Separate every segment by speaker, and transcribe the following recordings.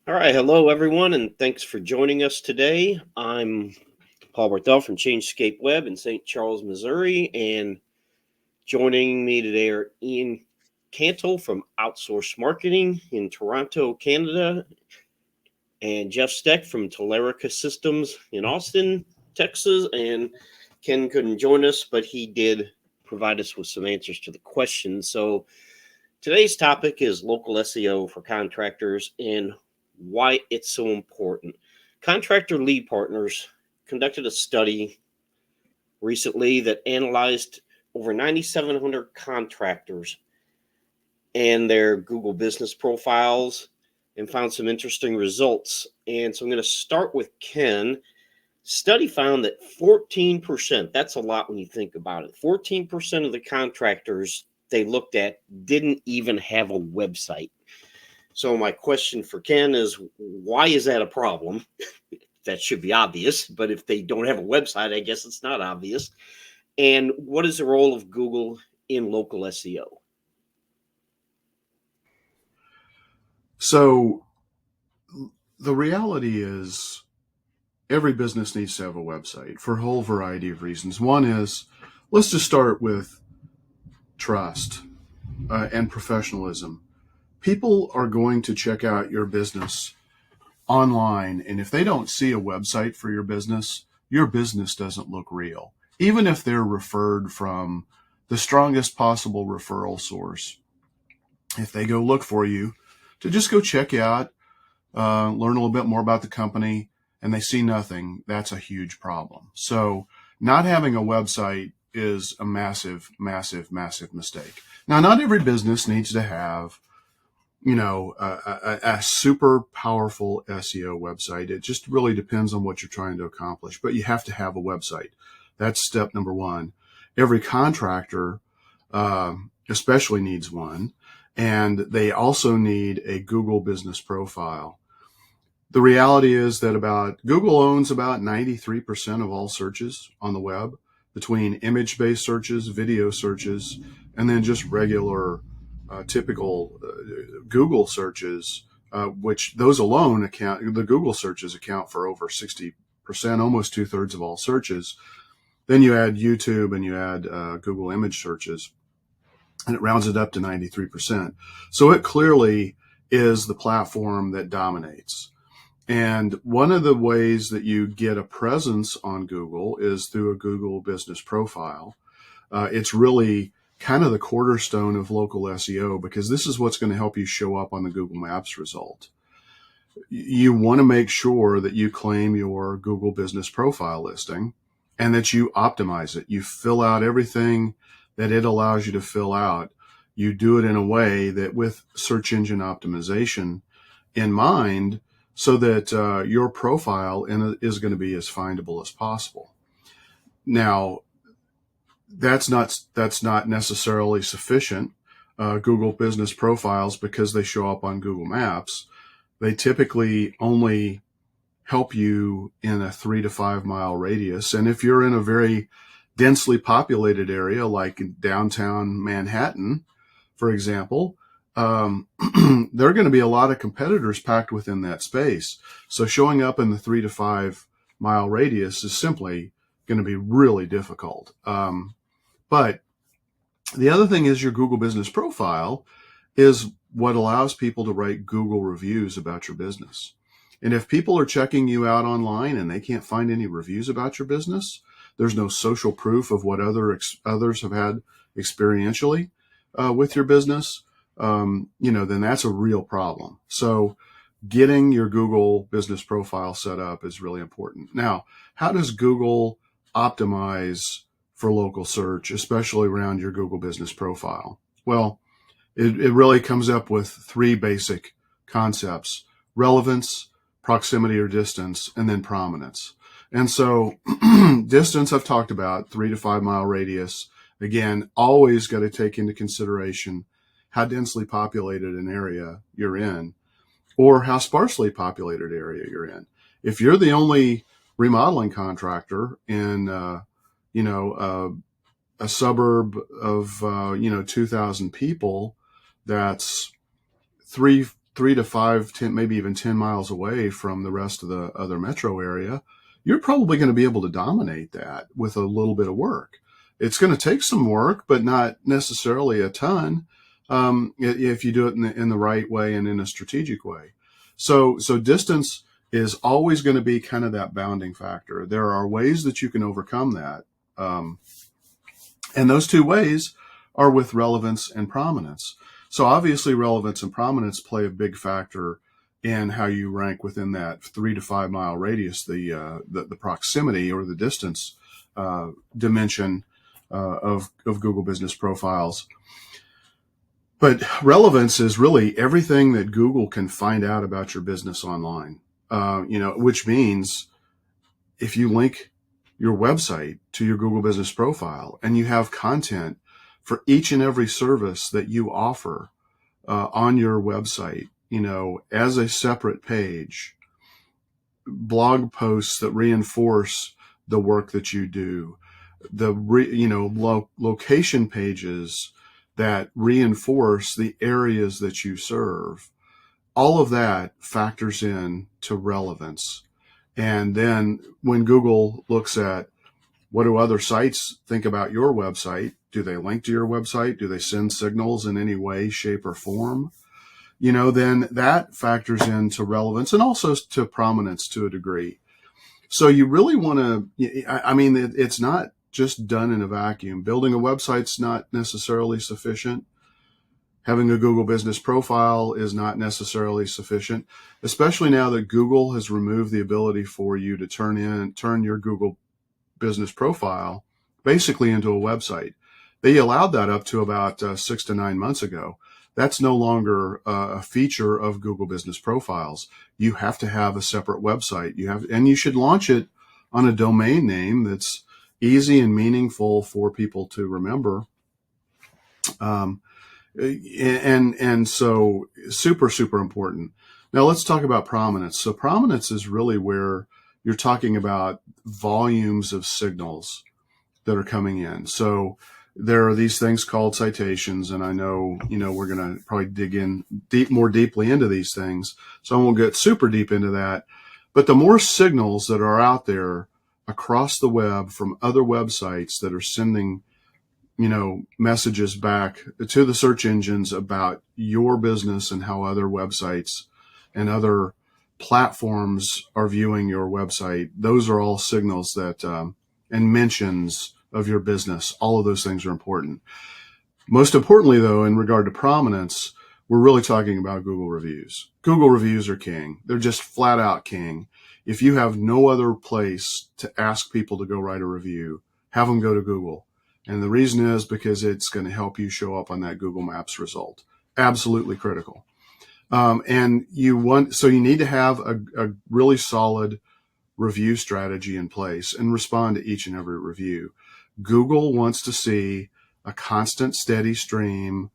Speaker 1: All right, hello everyone, and thanks for joining us today. I'm Paul Barthel from Changescape Web in St. Charles, Missouri, and joining me today are Ian Cantle from Outsource Marketing in Toronto, Canada, and Jeff Steck from Telerica Systems in Austin, Texas. And Ken couldn't join us, but he did provide us with some answers to the questions. So today's topic is local SEO for contractors and why it's so important. Contractor Lead Partners conducted a study recently that analyzed over 9,700 contractors and their Google business profiles and found some interesting results. And so I'm going to start with Ken. Study found that 14%, that's a lot when you think about it, 14% of the contractors they looked at didn't even have a website. So my question for Ken is, why is that a problem? That should be obvious, but if they don't have a website, I guess it's not obvious. And what is the role of Google in local SEO?
Speaker 2: So the reality is every business needs to have a website for a whole variety of reasons. One is, let's just start with trust and professionalism. People are going to check out your business online, and if they don't see a website for your business doesn't look real. Even if they're referred from the strongest possible referral source, if they go look for you to just go check you out, learn a little bit more about the company, and they see nothing, that's a huge problem. So not having a website is a massive, massive, massive mistake. Now, not every business needs to have, a super powerful SEO website. It just really depends on what you're trying to accomplish, but you have to have a website. That's step number one. Every contractor, especially needs one, and they also need a Google business profile. The reality is that Google owns about 93% of all searches on the web, between image-based searches, video searches, and then just regular, typical Google searches, which those alone the Google searches account for over 60%, almost two-thirds of all searches. Then you add YouTube and you add Google image searches, and it rounds it up to 93%. So it clearly is the platform that dominates. And one of the ways that you get a presence on Google is through a Google business profile. It's really kind of the cornerstone of local SEO, because this is what's going to help you show up on the Google Maps result. You want to make sure that you claim your Google business profile listing and that you optimize it. You fill out everything that it allows you to fill out. You do it in a way that, with search engine optimization in mind, so that your profile is going to be as findable as possible. Now, that's not necessarily sufficient. Google business profiles, because they show up on Google Maps, they typically only help you in a 3 to 5 mile radius. And if you're in a very densely populated area like in downtown Manhattan, for example, there are going to be a lot of competitors packed within that space. So showing up in the 3 to 5 mile radius is simply going to be really difficult. But the other thing is, your Google business profile is what allows people to write Google reviews about your business. And if people are checking you out online and they can't find any reviews about your business, there's no social proof of what others have had experientially with your business, then that's a real problem. So getting your Google business profile set up is really important. Now, how does Google optimize for local search, especially around your Google business profile? Well, it really comes up with three basic concepts: relevance, proximity or distance, and then prominence. And so distance I've talked about, 3 to 5 mile radius. Again, always got to take into consideration how densely populated an area you're in, or how sparsely populated area you're in. If you're the only remodeling contractor in, a suburb of, 2,000 people, that's 3 to 5, 10, maybe even 10 miles away from the rest of the other metro area, you're probably going to be able to dominate that with a little bit of work. It's going to take some work, but not necessarily a ton, if you do it in the right way and in a strategic way. So distance is always going to be kind of that bounding factor. There are ways that you can overcome that. And those two ways are with relevance and prominence. So obviously relevance and prominence play a big factor in how you rank within that 3 to 5 mile radius, the proximity or the distance dimension of Google Business Profiles. But relevance is really everything that Google can find out about your business online, which means if you link your website to your Google Business Profile and you have content for each and every service that you offer on your website, as a separate page, blog posts that reinforce the work that you do, location pages that reinforce the areas that you serve, all of that factors in to relevance. And then when Google looks at what do other sites think about your website, do they link to your website? Do they send signals in any way, shape, or form? Then that factors into relevance and also to prominence to a degree. So you really want to, it's not just done in a vacuum. Building a website's not necessarily sufficient. Having a Google Business Profile is not necessarily sufficient, especially now that Google has removed the ability for you to turn your Google Business Profile basically into a website. They allowed that up to about 6 to 9 months ago. That's no longer a feature of Google Business Profiles. You have to have a separate website. And you should launch it on a domain name that's easy and meaningful for people to remember. And so super, super important. Now let's talk about prominence. So prominence is really where you're talking about volumes of signals that are coming in. So there are these things called citations, and I know, we're going to probably dig in more deeply into these things. So I won't get super deep into that. But the more signals that are out there across the web from other websites that are sending, messages back to the search engines about your business and how other websites and other platforms are viewing your website, those are all signals that, and mentions of your business. All of those things are important. Most importantly, though, in regard to prominence, we're really talking about Google reviews. Google reviews are king. They're just flat out king. If you have no other place to ask people to go write a review, have them go to Google. And the reason is because it's going to help you show up on that Google Maps result. Absolutely critical. And you need to have a really solid review strategy in place and respond to each and every review. Google wants to see a constant, steady stream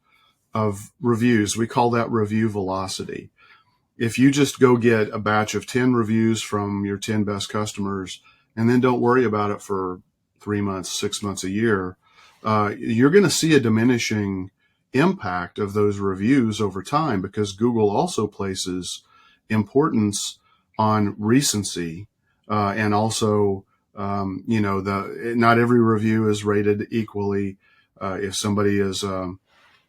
Speaker 2: of reviews. We call that review velocity. If you just go get a batch of 10 reviews from your 10 best customers and then don't worry about it for 3 months, 6 months, a year, you're going to see a diminishing impact of those reviews over time, because Google also places importance on recency, and also, not every review is rated equally. If somebody is,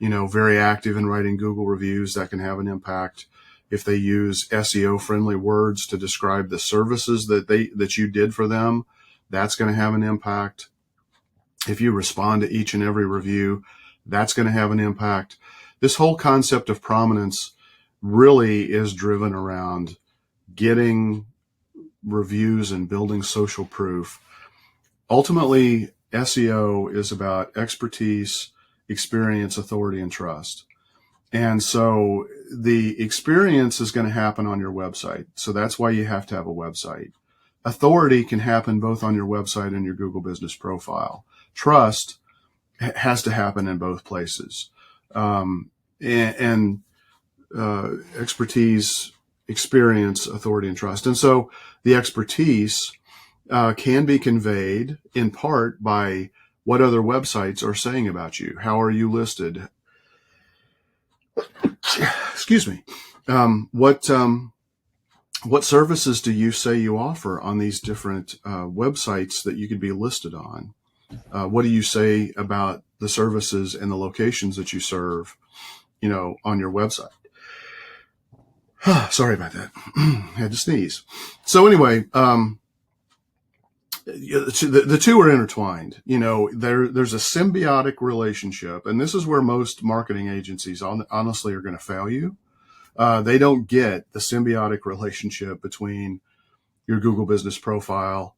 Speaker 2: very active in writing Google reviews, that can have an impact. If they use SEO friendly words to describe the services that you did for them, that's going to have an impact. If you respond to each and every review, that's going to have an impact. This whole concept of prominence really is driven around getting reviews and building social proof. Ultimately, SEO is about expertise, experience, authority, and trust. And so the experience is going to happen on your website. So that's why you have to have a website. Authority can happen both on your website and your Google Business Profile. Trust has to happen in both places. Expertise, experience, authority, and trust. And so the expertise can be conveyed in part by what other websites are saying about you. How are you listed? Excuse me. What services do you say you offer on these different websites that you could be listed on? What do you say about the services and the locations that you serve, on your website? Sorry about that. Had to sneeze. So anyway, the two are intertwined. There's a symbiotic relationship, and this is where most marketing agencies honestly are going to fail you. They don't get the symbiotic relationship between your Google business profile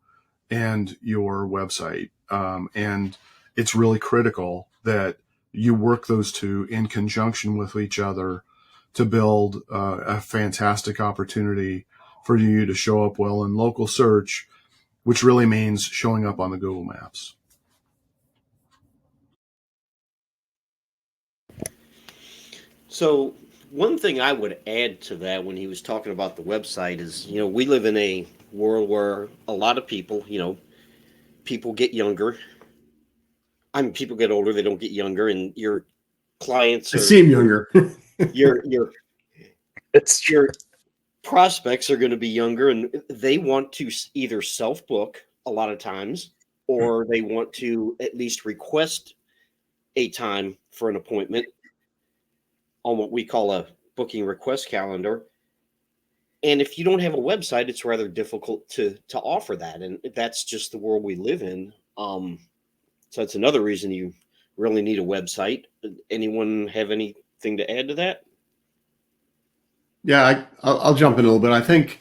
Speaker 2: and your website. And it's really critical that you work those two in conjunction with each other to build a fantastic opportunity for you to show up well in local search, which really means showing up on the Google Maps.
Speaker 1: So one thing I would add to that when he was talking about the website is, we live in a world where a lot of people, people get younger. People get older, they don't get younger, and your clients
Speaker 3: They seem younger.
Speaker 1: your
Speaker 4: It's true.
Speaker 1: your prospects are going to be younger, and they want to either self-book a lot of times, or they want to at least request a time for an appointment on what we call a booking request calendar. And if you don't have a website, it's rather difficult to offer that, and that's just the world we live in. So that's another reason you really need a website. Anyone have anything to add to that?
Speaker 3: Yeah, I'll jump in a little bit. I think,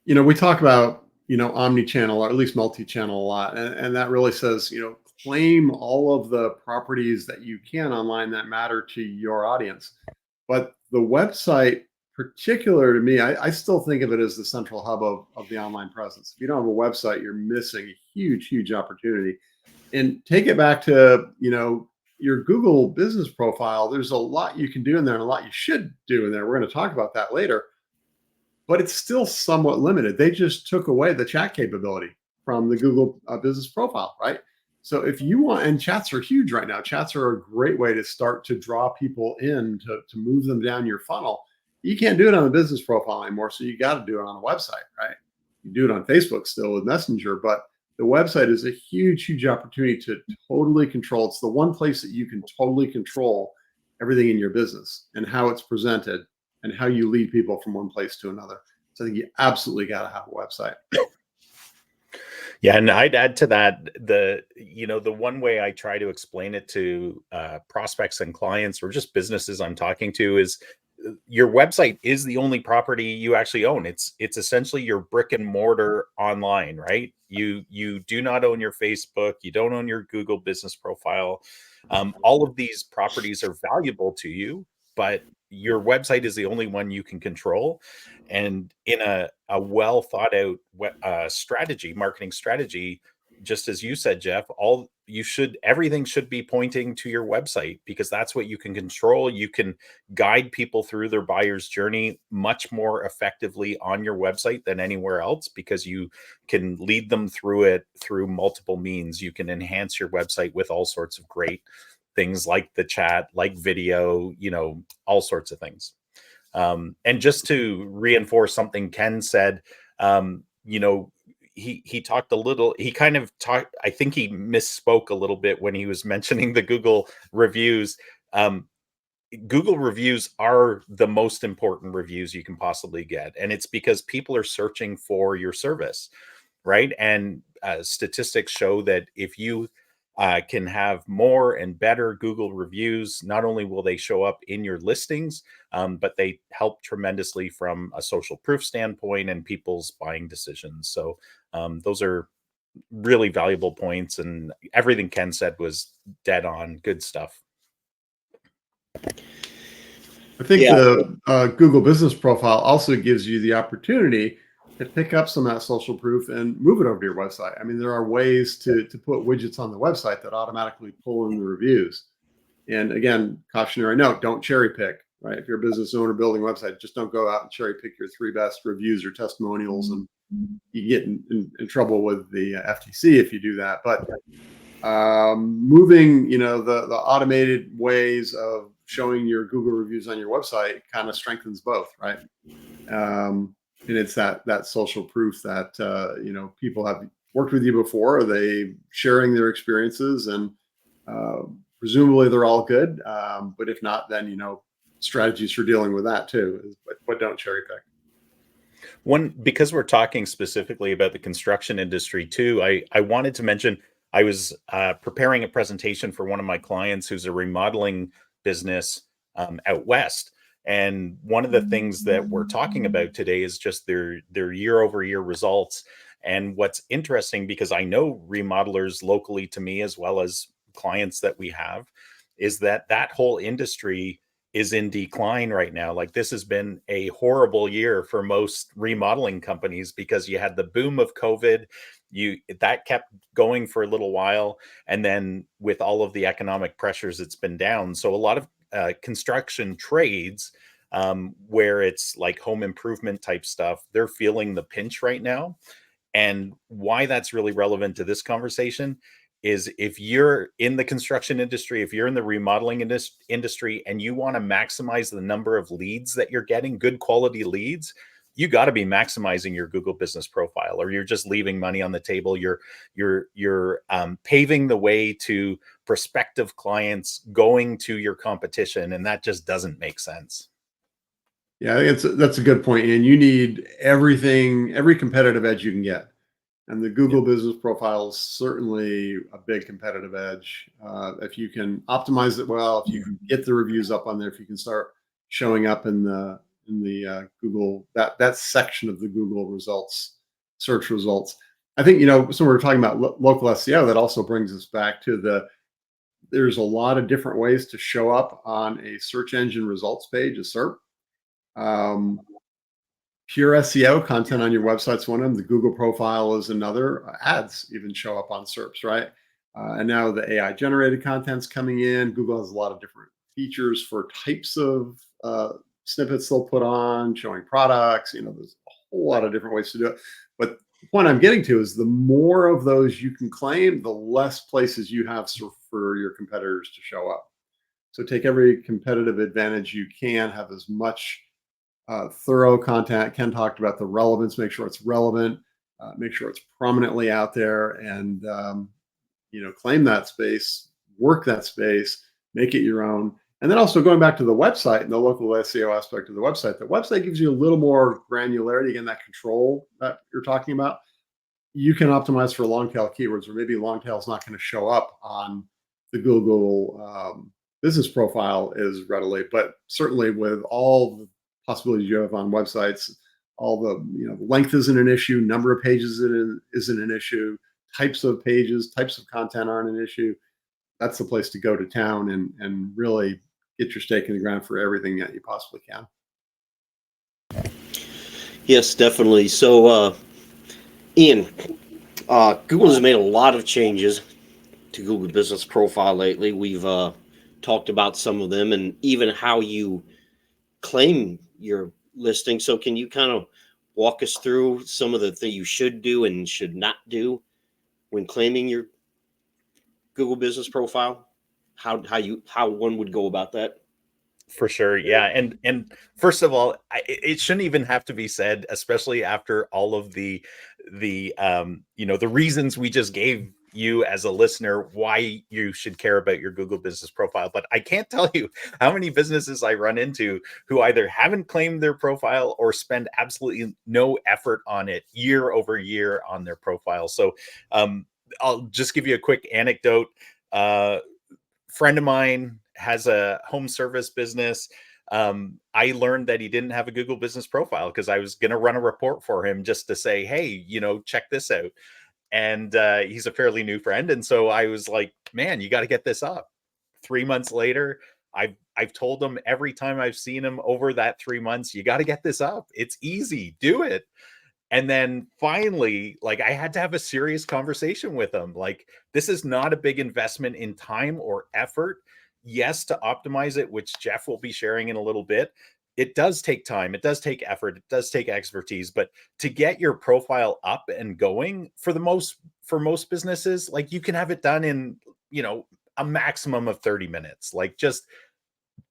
Speaker 3: we talk about, omni-channel or at least multi-channel a lot. And that really says, claim all of the properties that you can online that matter to your audience. But the website, particular to me, I still think of it as the central hub of the online presence. If you don't have a website, you're missing a huge, huge opportunity. And take it back to, your Google business profile. There's a lot you can do in there and a lot you should do in there. We're going to talk about that later, but it's still somewhat limited. They just took away the chat capability from the Google business profile, right? So if you want, and chats are huge right now. Chats are a great way to start to draw people in, to move them down your funnel. You can't do it on the business profile anymore. So you got to do it on a website, right? You do it on Facebook still with Messenger, but the website is a huge, huge opportunity to totally control. It's the one place that you can totally control everything in your business and how it's presented and how you lead people from one place to another. So I think you absolutely got to have a website.
Speaker 4: Yeah, and I'd add to that the one way I try to explain it to prospects and clients or just businesses I'm talking to is your website is the only property you actually own. It's essentially your brick and mortar online, right? You do not own your Facebook, you don't own your Google business profile. All of these properties are valuable to you, but your website is the only one you can control. And in a well thought out marketing strategy, just as you said, Jeff, everything should be pointing to your website because that's what you can control. You can guide people through their buyer's journey much more effectively on your website than anywhere else because you can lead them through it through multiple means. You can enhance your website with all sorts of great things like the chat, like video, all sorts of things. And just to reinforce something Ken said, he talked a little, I think he misspoke a little bit when he was mentioning the Google reviews. Google reviews are the most important reviews you can possibly get. And it's because people are searching for your service, right? And statistics show that if you can have more and better Google reviews, not only will they show up in your listings, but they help tremendously from a social proof standpoint and people's buying decisions. So those are really valuable points, and everything Ken said was dead on. Good stuff.
Speaker 3: I think the Google business profile also gives you the opportunity to pick up some of that social proof and move it over to your website. I mean, there are ways to put widgets on the website that automatically pull in the reviews. And again, cautionary note, don't cherry pick, right? If you're a business owner building a website, just don't go out and cherry pick your 3 best reviews or testimonials. And you get in trouble with the FTC if you do that. But moving, the automated ways of showing your Google reviews on your website kind of strengthens both, right? And it's that social proof that people have worked with you before. They sharing their experiences, and presumably they're all good. But if not, then strategies for dealing with that too. But don't cherry pick.
Speaker 4: Because we're talking specifically about the construction industry too, I wanted to mention I was preparing a presentation for one of my clients who's a remodeling business out west. And one of the things that we're talking about today is just their year over year results. And what's interesting, because I know remodelers locally to me, as well as clients that we have, is that whole industry is in decline right now. Like, this has been a horrible year for most remodeling companies because you had the boom of COVID. That kept going for a little while. And then with all of the economic pressures, it's been down. So a lot of construction trades, where it's like home improvement type stuff, they're feeling the pinch right now. And why that's really relevant to this conversation is, if you're in the construction industry, if you're in the remodeling industry, and you want to maximize the number of leads that you're getting, good quality leads, you got to be maximizing your Google Business Profile, or you're just leaving money on the table. You're paving the way to prospective clients going to your competition, and that just doesn't make sense.
Speaker 3: Yeah, I think that's a good point. And you need every competitive edge you can get. And the Google Business Profile is certainly a big competitive edge. If you can optimize it well, if you can get the reviews up on there, if you can start showing up in the Google, that section of the Google results, search results. I think, so we're talking about local SEO. That also brings us back to there's a lot of different ways to show up on a search engine results page, a SERP. Pure SEO content on your website's one of them. The Google profile is another. Ads even show up on SERPs, right? And now the AI generated content's coming in. Google has a lot of different features for types of snippets they'll put on, showing products. There's a whole lot of different ways to do it. But the point I'm getting to is, the more of those you can claim, the less places you have for your competitors to show up. So take every competitive advantage you can, have as much thorough content. Ken talked about the relevance. Make sure it's relevant. Make sure it's prominently out there, and claim that space, work that space, make it your own. And then also going back to the website and the local SEO aspect of the website gives you a little more granularity, again, that control that you're talking about. You can optimize for long tail keywords, or maybe long tail is not going to show up on the Google Business Profile as readily, but certainly with all the possibilities you have on websites, all the length isn't an issue, number of pages isn't an issue, types of pages, types of content aren't an issue. That's the place to go to town and really get your stake in the ground for everything that you possibly can.
Speaker 1: Yes, definitely. So, Ian, Google has made a lot of changes to Google Business Profile lately. We've talked about some of them, and even how you claim your listing. So can you kind of walk us through some of the things you should do and should not do when claiming your Google Business Profile? How one would go about that?
Speaker 4: For sure. Yeah. And first of all, it shouldn't even have to be said, especially after all of the reasons we just gave you as a listener why you should care about your Google Business Profile. But I can't tell you how many businesses I run into who either haven't claimed their profile or spend absolutely no effort on it year over year on their profile. So I'll just give you a quick anecdote. Friend of mine has a home service business. I learned that he didn't have a Google Business Profile because I was going to run a report for him just to say, hey, check this out. And he's a fairly new friend. And so I was like, man, you got to get this up. 3 months later, I've told him every time I've seen him over that 3 months, you got to get this up. It's easy. Do it. And then finally, like, I had to have a serious conversation with him. Like, this is not a big investment in time or effort. Yes, to optimize it, which Jeff will be sharing in a little bit. It does take time. It does take effort. It does take expertise. But to get your profile up and going, for most businesses, like, you can have it done in, a maximum of 30 minutes. Like, just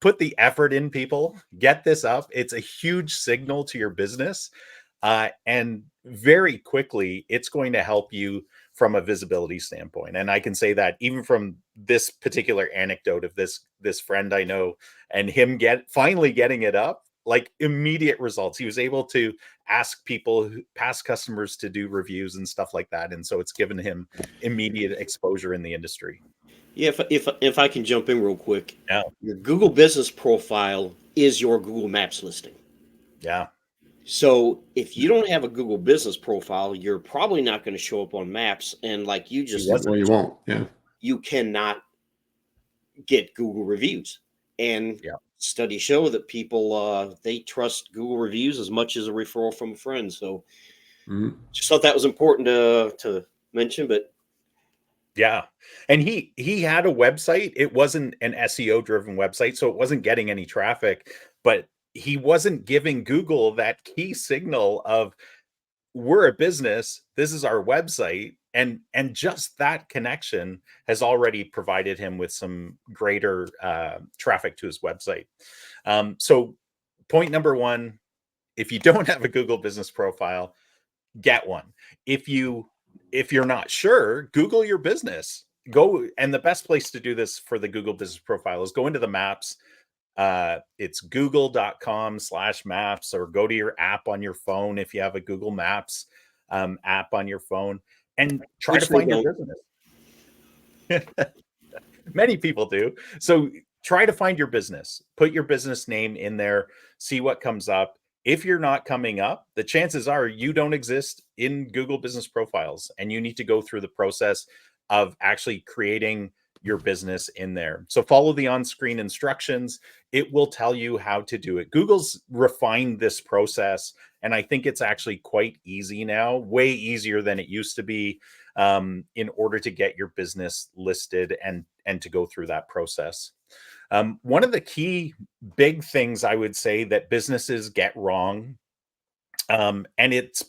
Speaker 4: put the effort in, people. Get this up. It's a huge signal to your business. And very quickly, it's going to help you from a visibility standpoint. And I can say that even from this particular anecdote of this friend I know and him finally getting it up, like immediate results. He was able to ask people, past customers, to do reviews and stuff like that. And so it's given him immediate exposure in the industry.
Speaker 1: Yeah, if I can jump in real quick,
Speaker 4: Yeah.
Speaker 1: your Google business profile is your Google Maps listing.
Speaker 4: Yeah.
Speaker 1: So if you don't have a Google business profile, you're probably not going to show up on Maps. And like you just said,
Speaker 3: Well, you won't. Yeah.
Speaker 1: you cannot get Google reviews. And
Speaker 4: Yeah.
Speaker 1: studies show that people they trust Google reviews as much as a referral from a friend. So just thought that was important to mention. But
Speaker 4: yeah, and he had a website. It wasn't an SEO driven website, so it wasn't getting any traffic, but he wasn't giving Google that key signal of, we're a business, this is our website, and just that connection has already provided him with some greater traffic to his website. So point number one, if you don't have a Google business profile, get one. If you're not sure, Google your business. Go, and the best place to do this for the Google business profile is go into the maps. It's google.com/maps, or go to your app on your phone if you have a Google Maps app on your phone, and try to find your business. Many people do. So try to find your business, put your business name in there, see what comes up. If you're not coming up, the chances are you don't exist in Google business profiles, and you need to go through the process of actually creating your business in there. So follow the on-screen instructions. It will tell you how to do it. Google's refined this process, and I think it's actually quite easy now, way easier than it used to be, in order to get your business listed and to go through that process. One of the key big things I would say that businesses get wrong, and it's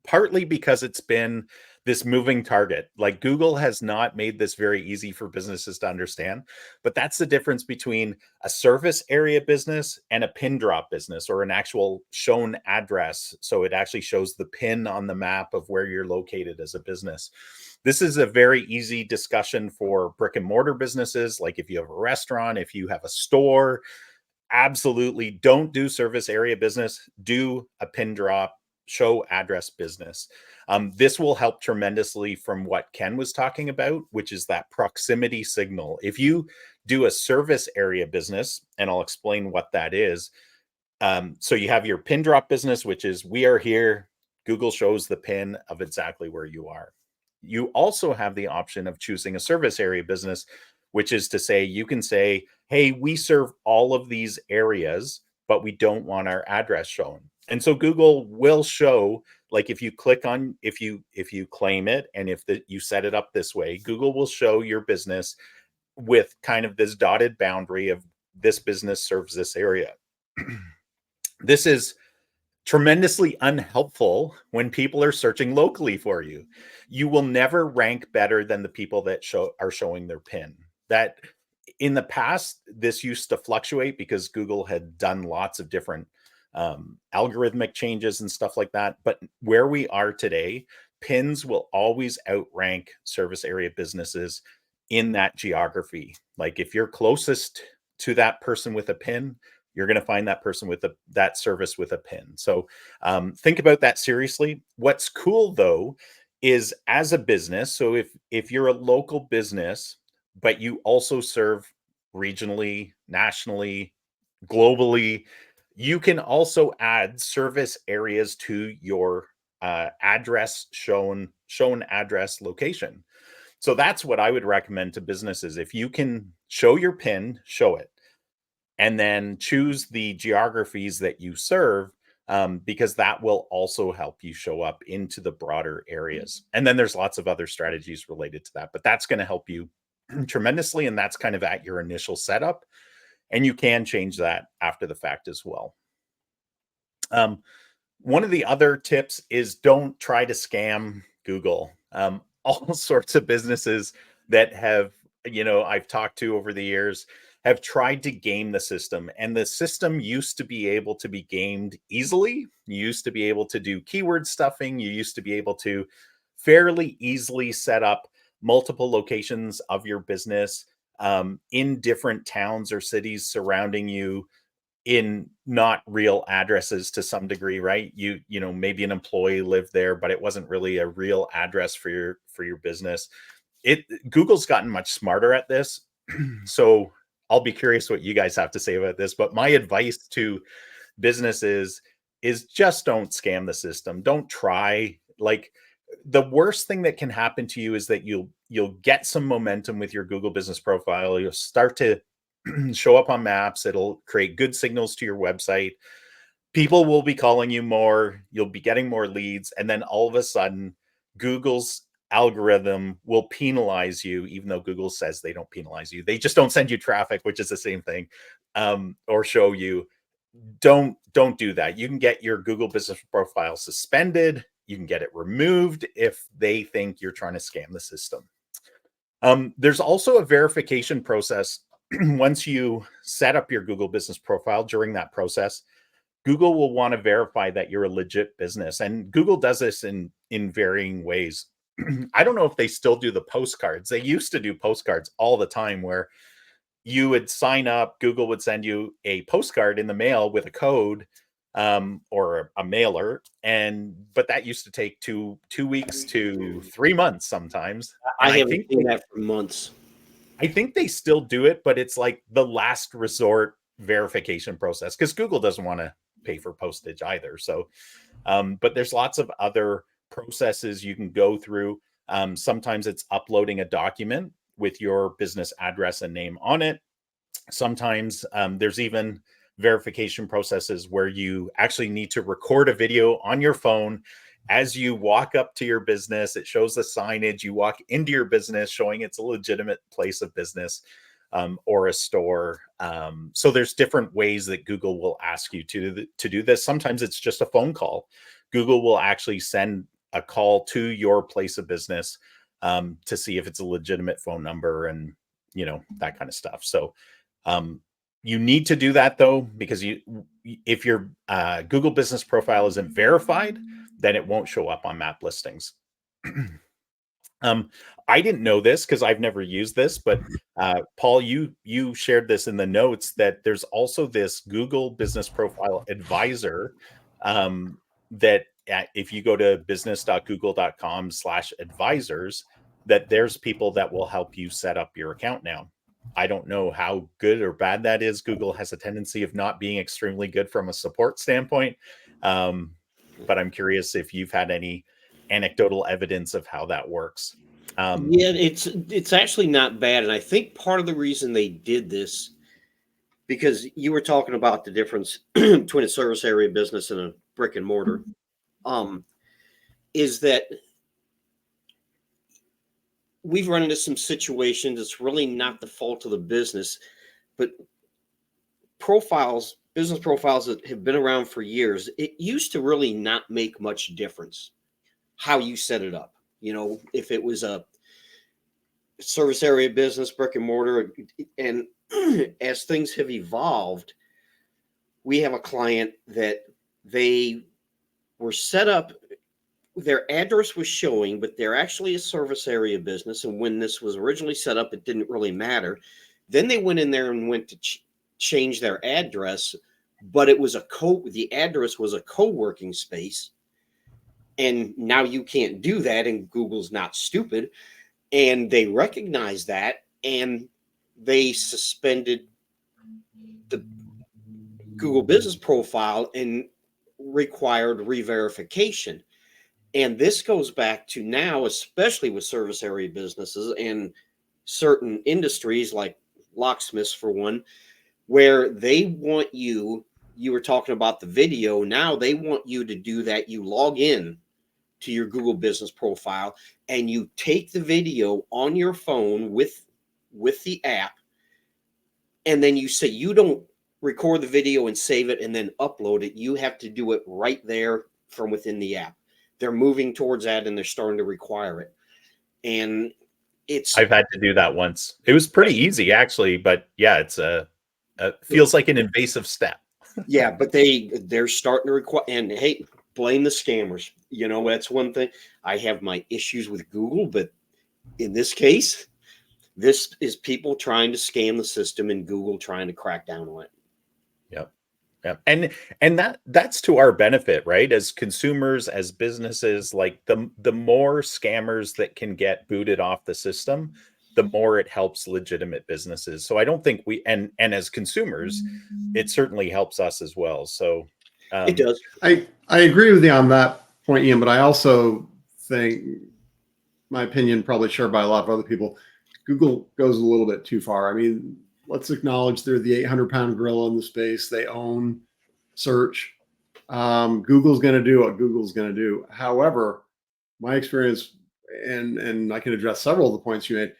Speaker 4: partly because it's been this moving target. Like, Google has not made this very easy for businesses to understand, but that's the difference between a service area business and a pin drop business, or an actual shown address. So it actually shows the pin on the map of where you're located as a business. This is a very easy discussion for brick and mortar businesses. Like if you have a restaurant, if you have a store, absolutely don't do service area business, do a pin drop, show address business. This will help tremendously from what Ken was talking about, which is that proximity signal. If you do a service area business, and I'll explain what that is. So you have your pin drop business, which is, we are here. Google shows the pin of exactly where you are. You also have the option of choosing a service area business, which is to say, you can say, hey, we serve all of these areas, but we don't want our address shown. And so Google will show, like if you click on, if you claim it, and if you set it up this way, Google will show your business with kind of this dotted boundary of, this business serves this area. This is tremendously unhelpful when people are searching locally for you. You will never rank better than the people that are showing their pin. That in the past, this used to fluctuate because Google had done lots of different algorithmic changes and stuff like that. But where we are today, pins will always outrank service area businesses in that geography. Like if you're closest to that person with a pin, you're going to find that person with that service with a pin. So think about that seriously. What's cool though is, as a business, so if you're a local business, but you also serve regionally, nationally, globally, you can also add service areas to your address shown address location. So that's what I would recommend to businesses. If you can show your pin, show it, and then choose the geographies that you serve, because that will also help you show up into the broader areas. And then there's lots of other strategies related to that, but that's going to help you tremendously. And that's kind of at your initial setup. And you can change that after the fact as well. One of the other tips is, don't try to scam Google. All sorts of businesses that have, I've talked to over the years, have tried to game the system, and the system used to be able to be gamed easily. You used to be able to do keyword stuffing. You used to be able to fairly easily set up multiple locations of your business in different towns or cities surrounding you, in not real addresses to some degree, right? You know, maybe an employee lived there, but it wasn't really a real address for your business. Google's gotten much smarter at this. So I'll be curious what you guys have to say about this. But my advice to businesses is just don't scam the system. Don't try. Like, the worst thing that can happen to you is that you'll get some momentum with your Google business profile. You'll start to show up on maps. It'll create good signals to your website. People will be calling you more. You'll be getting more leads. And then all of a sudden, Google's algorithm will penalize you, even though Google says they don't penalize you. They just don't send you traffic, which is the same thing, or show you. Don't do that. You can get your Google business profile suspended. You can get it removed if they think you're trying to scam the system. There's also a verification process. Once you set up your Google business profile, during that process, Google will want to verify that you're a legit business. And Google does this in varying ways. I don't know if they still do the postcards. They used to do postcards all the time, where you would sign up, Google would send you a postcard in the mail with a code, or a mailer. But that used to take 2 weeks to 3 months sometimes. And
Speaker 1: I haven't seen that for months.
Speaker 4: I think they still do it, but it's like the last resort verification process, because Google doesn't want to pay for postage either. So, but there's lots of other processes you can go through. Sometimes it's uploading a document with your business address and name on it. Sometimes there's even verification processes where you actually need to record a video on your phone as you walk up to your business. It shows the signage. You walk into your business showing it's a legitimate place of business, or a store. So there's different ways that Google will ask you to do this. Sometimes it's just a phone call. Google will actually send a call to your place of business to see if it's a legitimate phone number, and that kind of stuff. So you need to do that, though, because if your Google business profile isn't verified, then it won't show up on map listings. I didn't know this because I've never used this, but Paul, you shared this in the notes, that there's also this Google Business Profile Advisor, that if you go to business.google.com/advisors, that there's people that will help you set up your account now. I don't know how good or bad that is. Google has a tendency of not being extremely good from a support standpoint. But I'm curious if you've had any anecdotal evidence of how that works.
Speaker 1: Yeah, it's actually not bad. And I think part of the reason they did this, because you were talking about the difference between a service area business and a brick and mortar, is that we've run into some situations. It's really not the fault of the business, but business profiles that have been around for years, it used to really not make much difference how you set it up. If it was a service area business, brick and mortar, and as things have evolved, we have a client that they were set up, their address was showing, but they're actually a service area business. And when this was originally set up, it didn't really matter. Then they went in there and went to change their address, but it was the address was a co-working space. And now you can't do that, and Google's not stupid. And they recognized that, and they suspended the Google business profile and required re-verification. And this goes back to now, especially with service area businesses and certain industries like locksmiths, for one, where they want you were talking about the video. Now they want you to do that. You log in to your Google business profile and you take the video on your phone with the app. And then you say, you don't record the video and save it and then upload it. You have to do it right there from within the app. They're moving towards that, and they're starting to require it. And
Speaker 4: I've had to do that once. It was pretty easy actually, but yeah, it's feels like an invasive step.
Speaker 1: Yeah, but they're starting to require, and hey, blame the scammers. You know, that's one thing. I have my issues with Google, but in this case, this is people trying to scam the system and Google trying to crack down on it.
Speaker 4: Yep. Yep. And that's to our benefit, right? As consumers, as businesses, like the more scammers that can get booted off the system, the more it helps legitimate businesses. So I don't think and as consumers, it certainly helps us as well. So
Speaker 1: It does.
Speaker 3: I agree with you on that point, Ian, but I also think, my opinion, probably shared by a lot of other people, Google goes a little bit too far. I mean, let's acknowledge they're the 800-pound gorilla in the space. They own search. Google's going to do what Google's going to do. However, my experience, and I can address several of the points you made,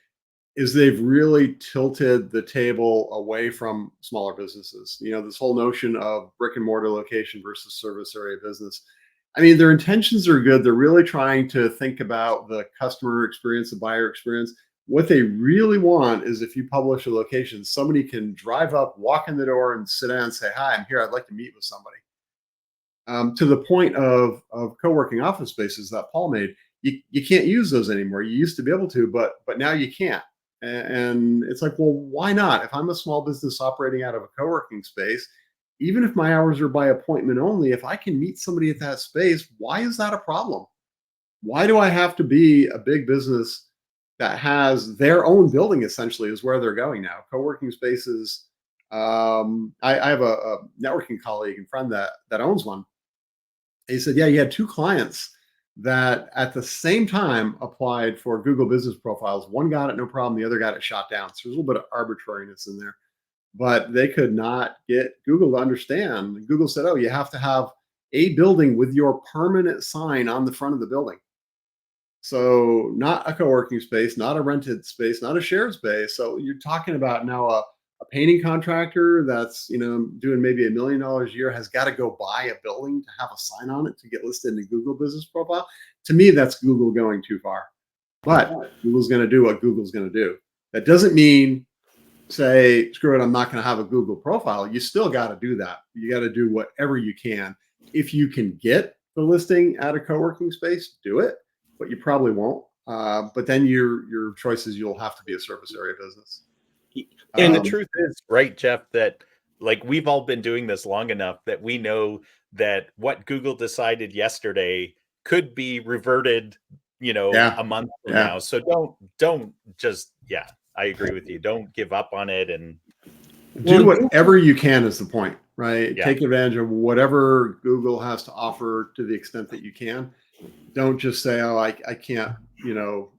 Speaker 3: is they've really tilted the table away from smaller businesses. You know, this whole notion of brick and mortar location versus service area business. I mean, their intentions are good. They're really trying to think about the customer experience, the buyer experience. What they really want is, if you publish a location, somebody can drive up, walk in the door, and sit down and say, "Hi, I'm here. I'd like to meet with somebody." To the point of co-working office spaces that Paul made, you can't use those anymore. You used to be able to, but now you can't. And it's like, well, why not? If I'm a small business operating out of a co-working space, even if my hours are by appointment only, if I can meet somebody at that space, why is that a problem? Why do I have to be a big business that has their own building, essentially, is where they're going now? Co-working spaces. I have a networking colleague and friend that owns one. He said, yeah, he had two clients that at the same time applied for Google business profiles. One got it, no problem. The other got it shot down. So there's a little bit of arbitrariness in there, but they could not get Google to understand. Google said, oh, you have to have a building with your permanent sign on the front of the building. So not a co-working space, not a rented space, not a shared space. So you're talking about now a painting contractor that's, you know, doing maybe $1 million a year has got to go buy a building to have a sign on it to get listed in the Google business profile. To me, that's Google going too far. But Google's going to do what Google's going to do. That doesn't mean say, screw it, I'm not going to have a Google profile. You still got to do that. You got to do whatever you can. If you can get the listing at a co-working space, do it, but you probably won't. But then your choice is you'll have to be a service area business.
Speaker 4: And the truth is, right, Jeff, that like we've all been doing this long enough that we know that what Google decided yesterday could be reverted, you know, a month from now. So don't just, I agree with you. Don't give up on it and
Speaker 3: do whatever you can is the point, right?
Speaker 4: Yeah.
Speaker 3: Take advantage of whatever Google has to offer to the extent that you can. Don't just say, oh, I can't, you know,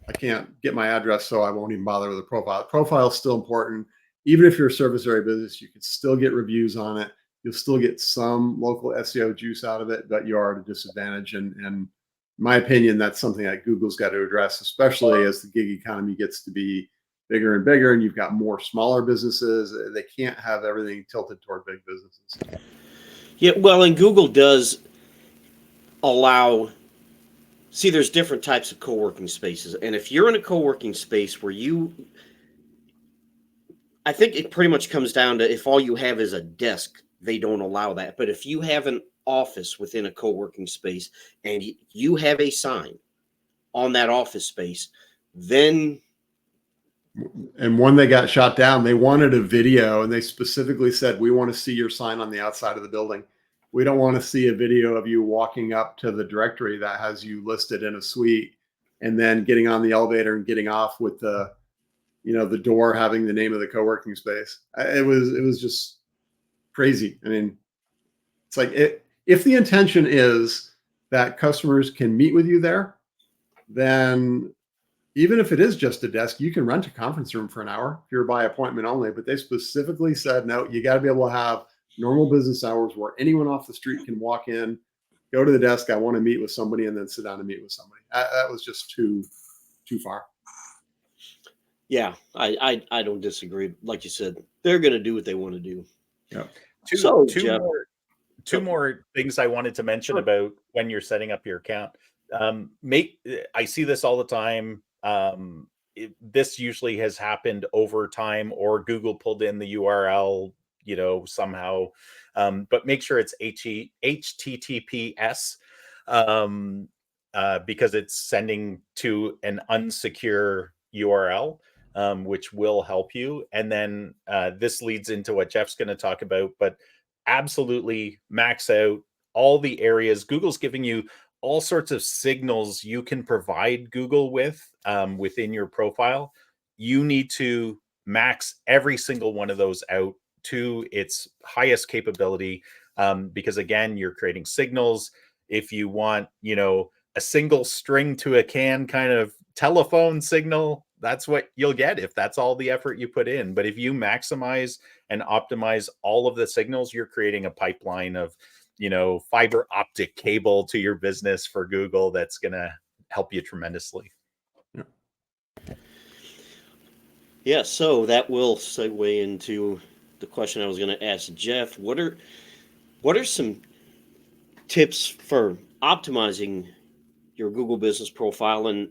Speaker 3: I can't get my address, so I won't even bother with a profile. Profile is still important. Even if you're a service area business, you can still get reviews on it. You'll still get some local SEO juice out of it, but you are at a disadvantage. And in my opinion, that's something that Google's got to address, especially as the gig economy gets to be bigger and bigger, and you've got more smaller businesses. They can't have everything tilted toward big businesses.
Speaker 1: Yeah, well, and Google does allow. See, there's different types of co-working spaces. And if you're in a co-working space where I think it pretty much comes down to if all you have is a desk, they don't allow that. But if you have an office within a co-working space and you have a sign on that office space, then.
Speaker 3: And when they got shot down, they wanted a video and they specifically said, we want to see your sign on the outside of the building. We don't want to see a video of you walking up to the directory that has you listed in a suite and then getting on the elevator and getting off with the, you know, the door having the name of the co-working space. It was just crazy. I mean, it's like if the intention is that customers can meet with you there, then even if it is just a desk, you can rent a conference room for an hour if you're by appointment only. But they specifically said, no, you got to be able to have normal business hours where anyone off the street can walk in, go to the desk, I want to meet with somebody, and then sit down and meet with somebody. That was just too far.
Speaker 1: Yeah, I don't disagree. Like you said, they're going to do what they want to do.
Speaker 3: Yeah.
Speaker 4: Two more things I wanted to mention about when you're setting up your account. I see this all the time. this usually has happened over time, or Google pulled in the URL, somehow. But make sure it's HTTPS, because it's sending to an unsecure URL, which will help you. And then this leads into what Jeff's going to talk about, but absolutely max out all the areas. Google's giving you all sorts of signals you can provide Google with within your profile. You need to max every single one of those out to its highest capability, because again, you're creating signals. If you want, a single string to a can kind of telephone signal, that's what you'll get if that's all the effort you put in. But if you maximize and optimize all of the signals, you're creating a pipeline of, fiber optic cable to your business for Google that's going to help you tremendously.
Speaker 1: Yeah, so that will segue into the question I was going to ask Jeff. What are some tips for optimizing your Google business profile, and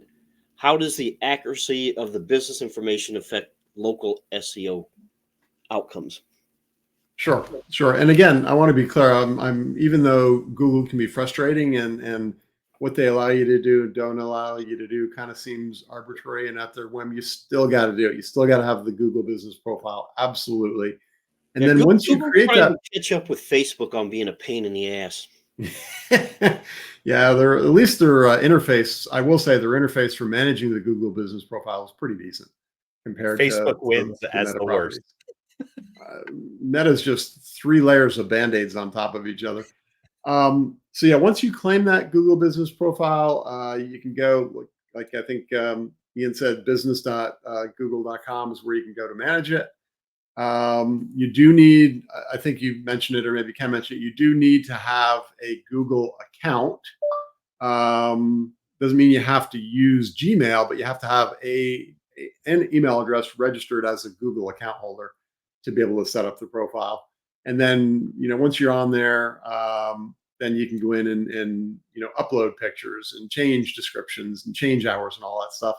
Speaker 1: how does the accuracy of the business information affect local SEO outcomes?
Speaker 3: Sure. And again, I want to be clear. I'm even though Google can be frustrating and what they allow you to do, don't allow you to do, kind of seems arbitrary and at their whim, you still got to do it. You still got to have the Google business profile. Absolutely. And then
Speaker 1: Google,
Speaker 3: once you create that,
Speaker 1: to catch up with Facebook on being a pain in the ass.
Speaker 3: Yeah, at least their interface, I will say their interface for managing the Google business profile is pretty decent compared
Speaker 4: Facebook
Speaker 3: to
Speaker 4: wins as
Speaker 3: Meta
Speaker 4: the worst.
Speaker 3: Meta's just 3 layers of band-aids on top of each other. So yeah, once you claim that Google business profile, you can go, like I think Ian said, business.google.com is where you can go to manage it. You do need, I think you mentioned it, or maybe Ken mentioned it, you do need to have a Google account. Doesn't mean you have to use Gmail, but you have to have an email address registered as a Google account holder to be able to set up the profile. And then, once you're on there, then you can go in and upload pictures and change descriptions and change hours and all that stuff.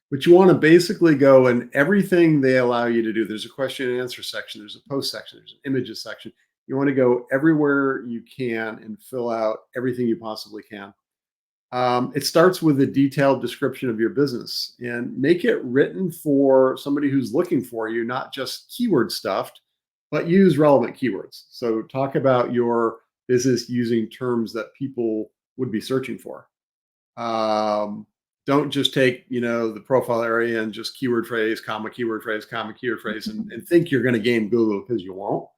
Speaker 3: But you want to basically go, and everything they allow you to do, there's a question and answer section, there's a post section, there's an images section. You want to go everywhere you can and fill out everything you possibly can. It starts with a detailed description of your business, and make it written for somebody who's looking for you, not just keyword stuffed, but use relevant keywords. So talk about your business using terms that people would be searching for. Don't just take, the profile area and just keyword phrase, comma, keyword phrase, comma, keyword phrase, and think you're going to game Google, because you won't.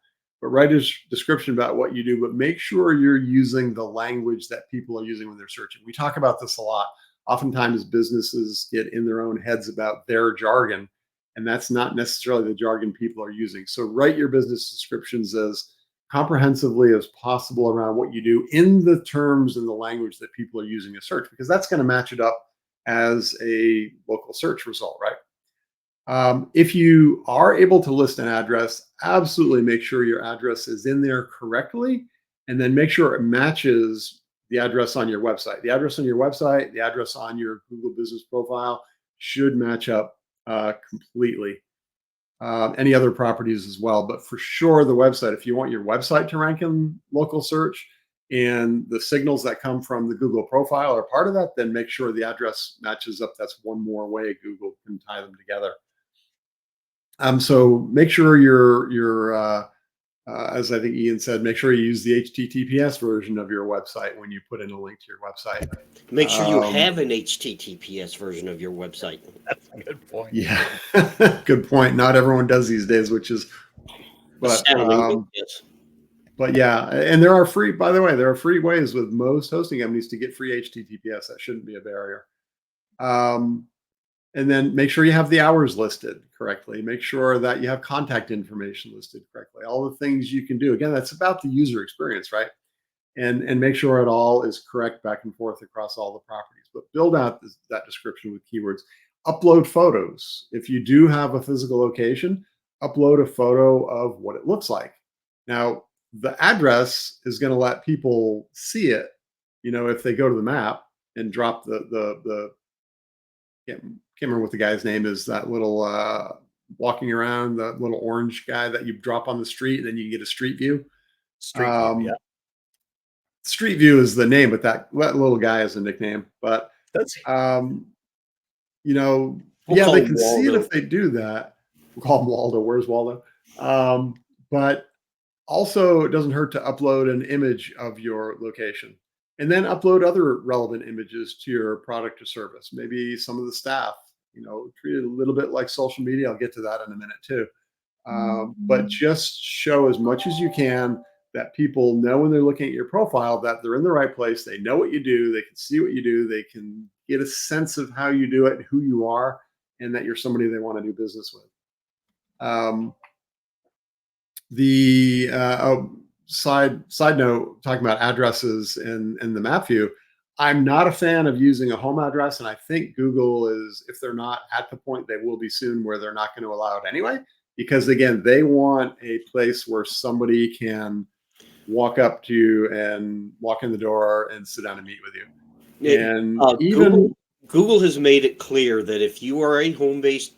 Speaker 3: But write a description about what you do, but make sure you're using the language that people are using when they're searching. We talk about this a lot. Oftentimes businesses get in their own heads about their jargon, and that's not necessarily the jargon people are using. So write your business descriptions as comprehensively as possible around what you do in the terms and the language that people are using to search, because that's going to match it up as a local search result, right? If you are able to list an address, absolutely make sure your address is in there correctly, and then make sure it matches the address on your website. The address on your website, the address on your Google business profile should match up completely. Any other properties as well, but for sure the website, if you want your website to rank in local search and the signals that come from the Google profile are part of that, then make sure the address matches up. That's one more way Google can tie them together. So make sure you're as I think Ian said, make sure you use the HTTPS version of your website when you put in a link to your website.
Speaker 1: Make sure you have an HTTPS version of your website.
Speaker 4: That's a good point.
Speaker 3: Yeah, good point. Not everyone does these days, which is, but
Speaker 1: yes.
Speaker 3: But yeah, and there are free, by the way, there are free ways with most hosting companies to get free HTTPS. That shouldn't be a barrier. And then make sure you have the hours listed correctly. Make sure that you have contact information listed correctly. All the things you can do. Again, that's about the user experience, right? And make sure it all is correct back and forth across all the properties. But build out that description with keywords. Upload photos. If you do have a physical location, upload a photo of what it looks like. Now, the address is going to let people see it. If they go to the map and drop the can't remember what the guy's name is, that little walking around, the little orange guy that you drop on the street and then you can get a street view.
Speaker 4: Street View, yeah.
Speaker 3: Street View is the name, but that little guy is a nickname. But
Speaker 4: That's
Speaker 3: you know,
Speaker 1: We'll
Speaker 3: yeah,
Speaker 1: call
Speaker 3: they
Speaker 1: him
Speaker 3: can see it
Speaker 1: Waldo.
Speaker 3: if they do that. We'll call him Waldo. Where's Waldo? But also, it doesn't hurt to upload an image of your location and then upload other relevant images to your product or service. Maybe some of the staff, treat it a little bit like social media. I'll get to that in a minute too. But just show as much as you can that people know when they're looking at your profile that they're in the right place. They know what you do. They can see what you do. They can get a sense of how you do it, who you are, and that you're somebody they want to do business with. The side note, talking about addresses in the map view, I'm not a fan of using a home address, and I think Google is, if they're not at the point, they will be soon, where they're not going to allow it anyway, because again, they want a place where somebody can walk up to you and walk in the door and sit down and meet with you. And even
Speaker 1: Google has made it clear that if you are a home-based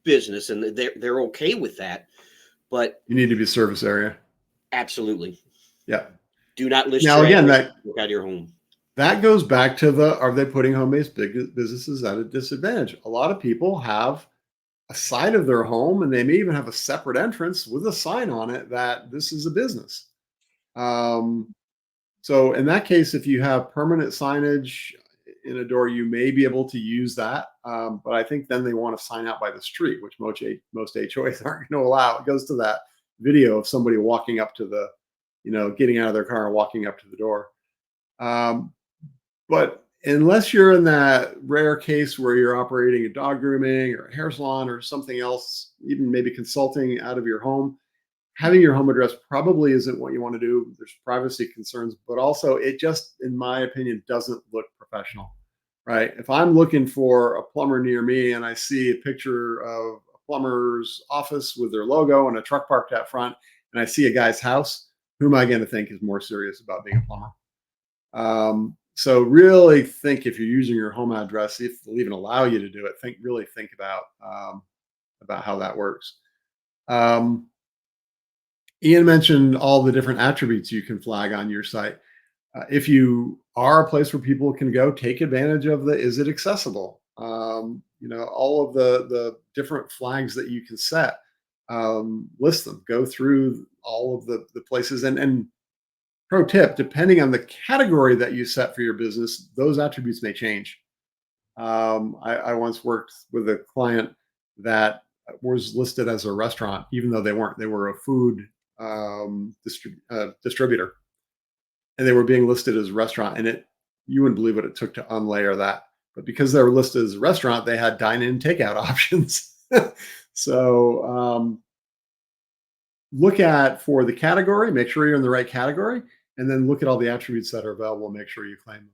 Speaker 1: business, and they're okay with that, but
Speaker 3: you need to be service area.
Speaker 1: Absolutely.
Speaker 3: Yeah.
Speaker 1: Do not list
Speaker 3: now
Speaker 1: your
Speaker 3: again
Speaker 1: address
Speaker 3: that
Speaker 1: out of your home.
Speaker 3: That goes back to are they putting home-based businesses at a disadvantage? A lot of people have a side of their home, and they may even have a separate entrance with a sign on it that this is a business. So in that case, if you have permanent signage in a door, you may be able to use that. But I think then they want to sign out by the street, which most HOAs aren't going to allow. It goes to that video of somebody walking up to the, getting out of their car and walking up to the door. But unless you're in that rare case where you're operating a dog grooming or a hair salon or something else, even maybe consulting out of your home, having your home address probably isn't what you want to do. There's privacy concerns, but also it just, in my opinion, doesn't look professional, right? If I'm looking for a plumber near me and I see a picture of a plumber's office with their logo and a truck parked out front, and I see a guy's house, who am I going to think is more serious about being a plumber? So really think, if you're using your home address, if they'll even allow you to do it, really think about how that works. Ian mentioned all the different attributes you can flag on your site. If you are a place where people can go, take advantage of is it accessible? All of the different flags that you can set, list them, go through all of the places. And pro tip, depending on the category that you set for your business, those attributes may change. I once worked with a client that was listed as a restaurant, even though they weren't. They were a food distributor, and they were being listed as a restaurant. And you wouldn't believe what it took to unlayer that. But because they were listed as a restaurant, they had dine-in takeout options. So look at, for the category, make sure you're in the right category, and then look at all the attributes that are available. Make sure you claim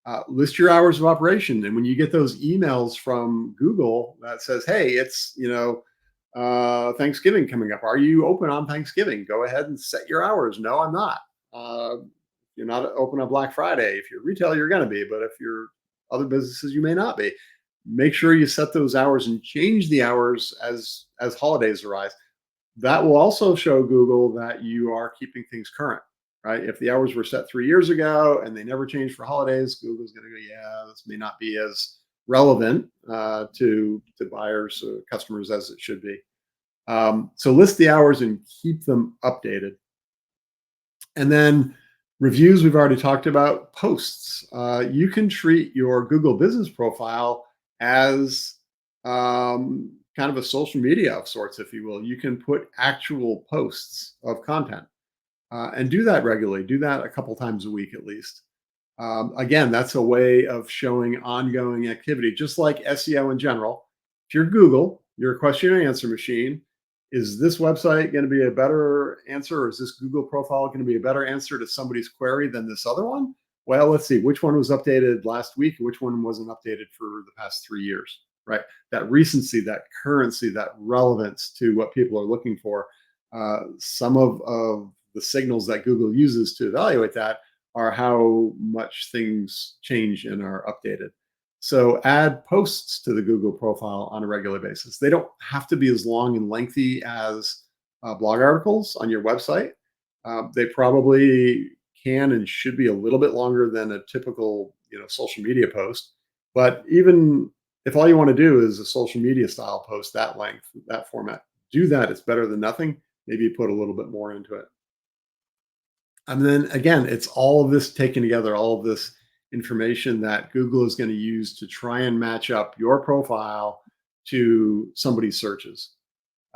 Speaker 3: them. List your hours of operation. And when you get those emails from Google that says, hey, it's, Thanksgiving coming up, are you open on Thanksgiving? Go ahead and set your hours. No, I'm not. You're not open on Black Friday. If you're retail, you're going to be, but if you're other businesses, you may not be. Make sure you set those hours and change the hours as holidays arise. That will also show Google that you are keeping things current, right? If the hours were set 3 years ago and they never changed for holidays, Google's going to go, yeah, this may not be as relevant to buyers or customers as it should be. So list the hours and keep them updated. And then reviews, we've already talked about. Posts. You can treat your Google business profile as kind of a social media of sorts, if you will. You can put actual posts of content and do that regularly. Do that a couple times a week at least. Again, that's a way of showing ongoing activity, just like SEO in general. If you're Google, you're a question and answer machine. Is this website going to be a better answer, or is this Google profile going to be a better answer to somebody's query than this other one? Well, let's see, which one was updated last week, which one wasn't updated for the past 3 years, right? That recency, that currency, that relevance to what people are looking for. Some of the signals that Google uses to evaluate that are how much things change and are updated. So add posts to the Google profile on a regular basis. They don't have to be as long and lengthy as blog articles on your website. They probably can and should be a little bit longer than a typical, social media post. But even if all you want to do is a social media style post, that length, that format, do that. It's better than nothing. Maybe you put a little bit more into it. And then again, it's all of this taken together, all of this information that Google is going to use to try and match up your profile to somebody's searches.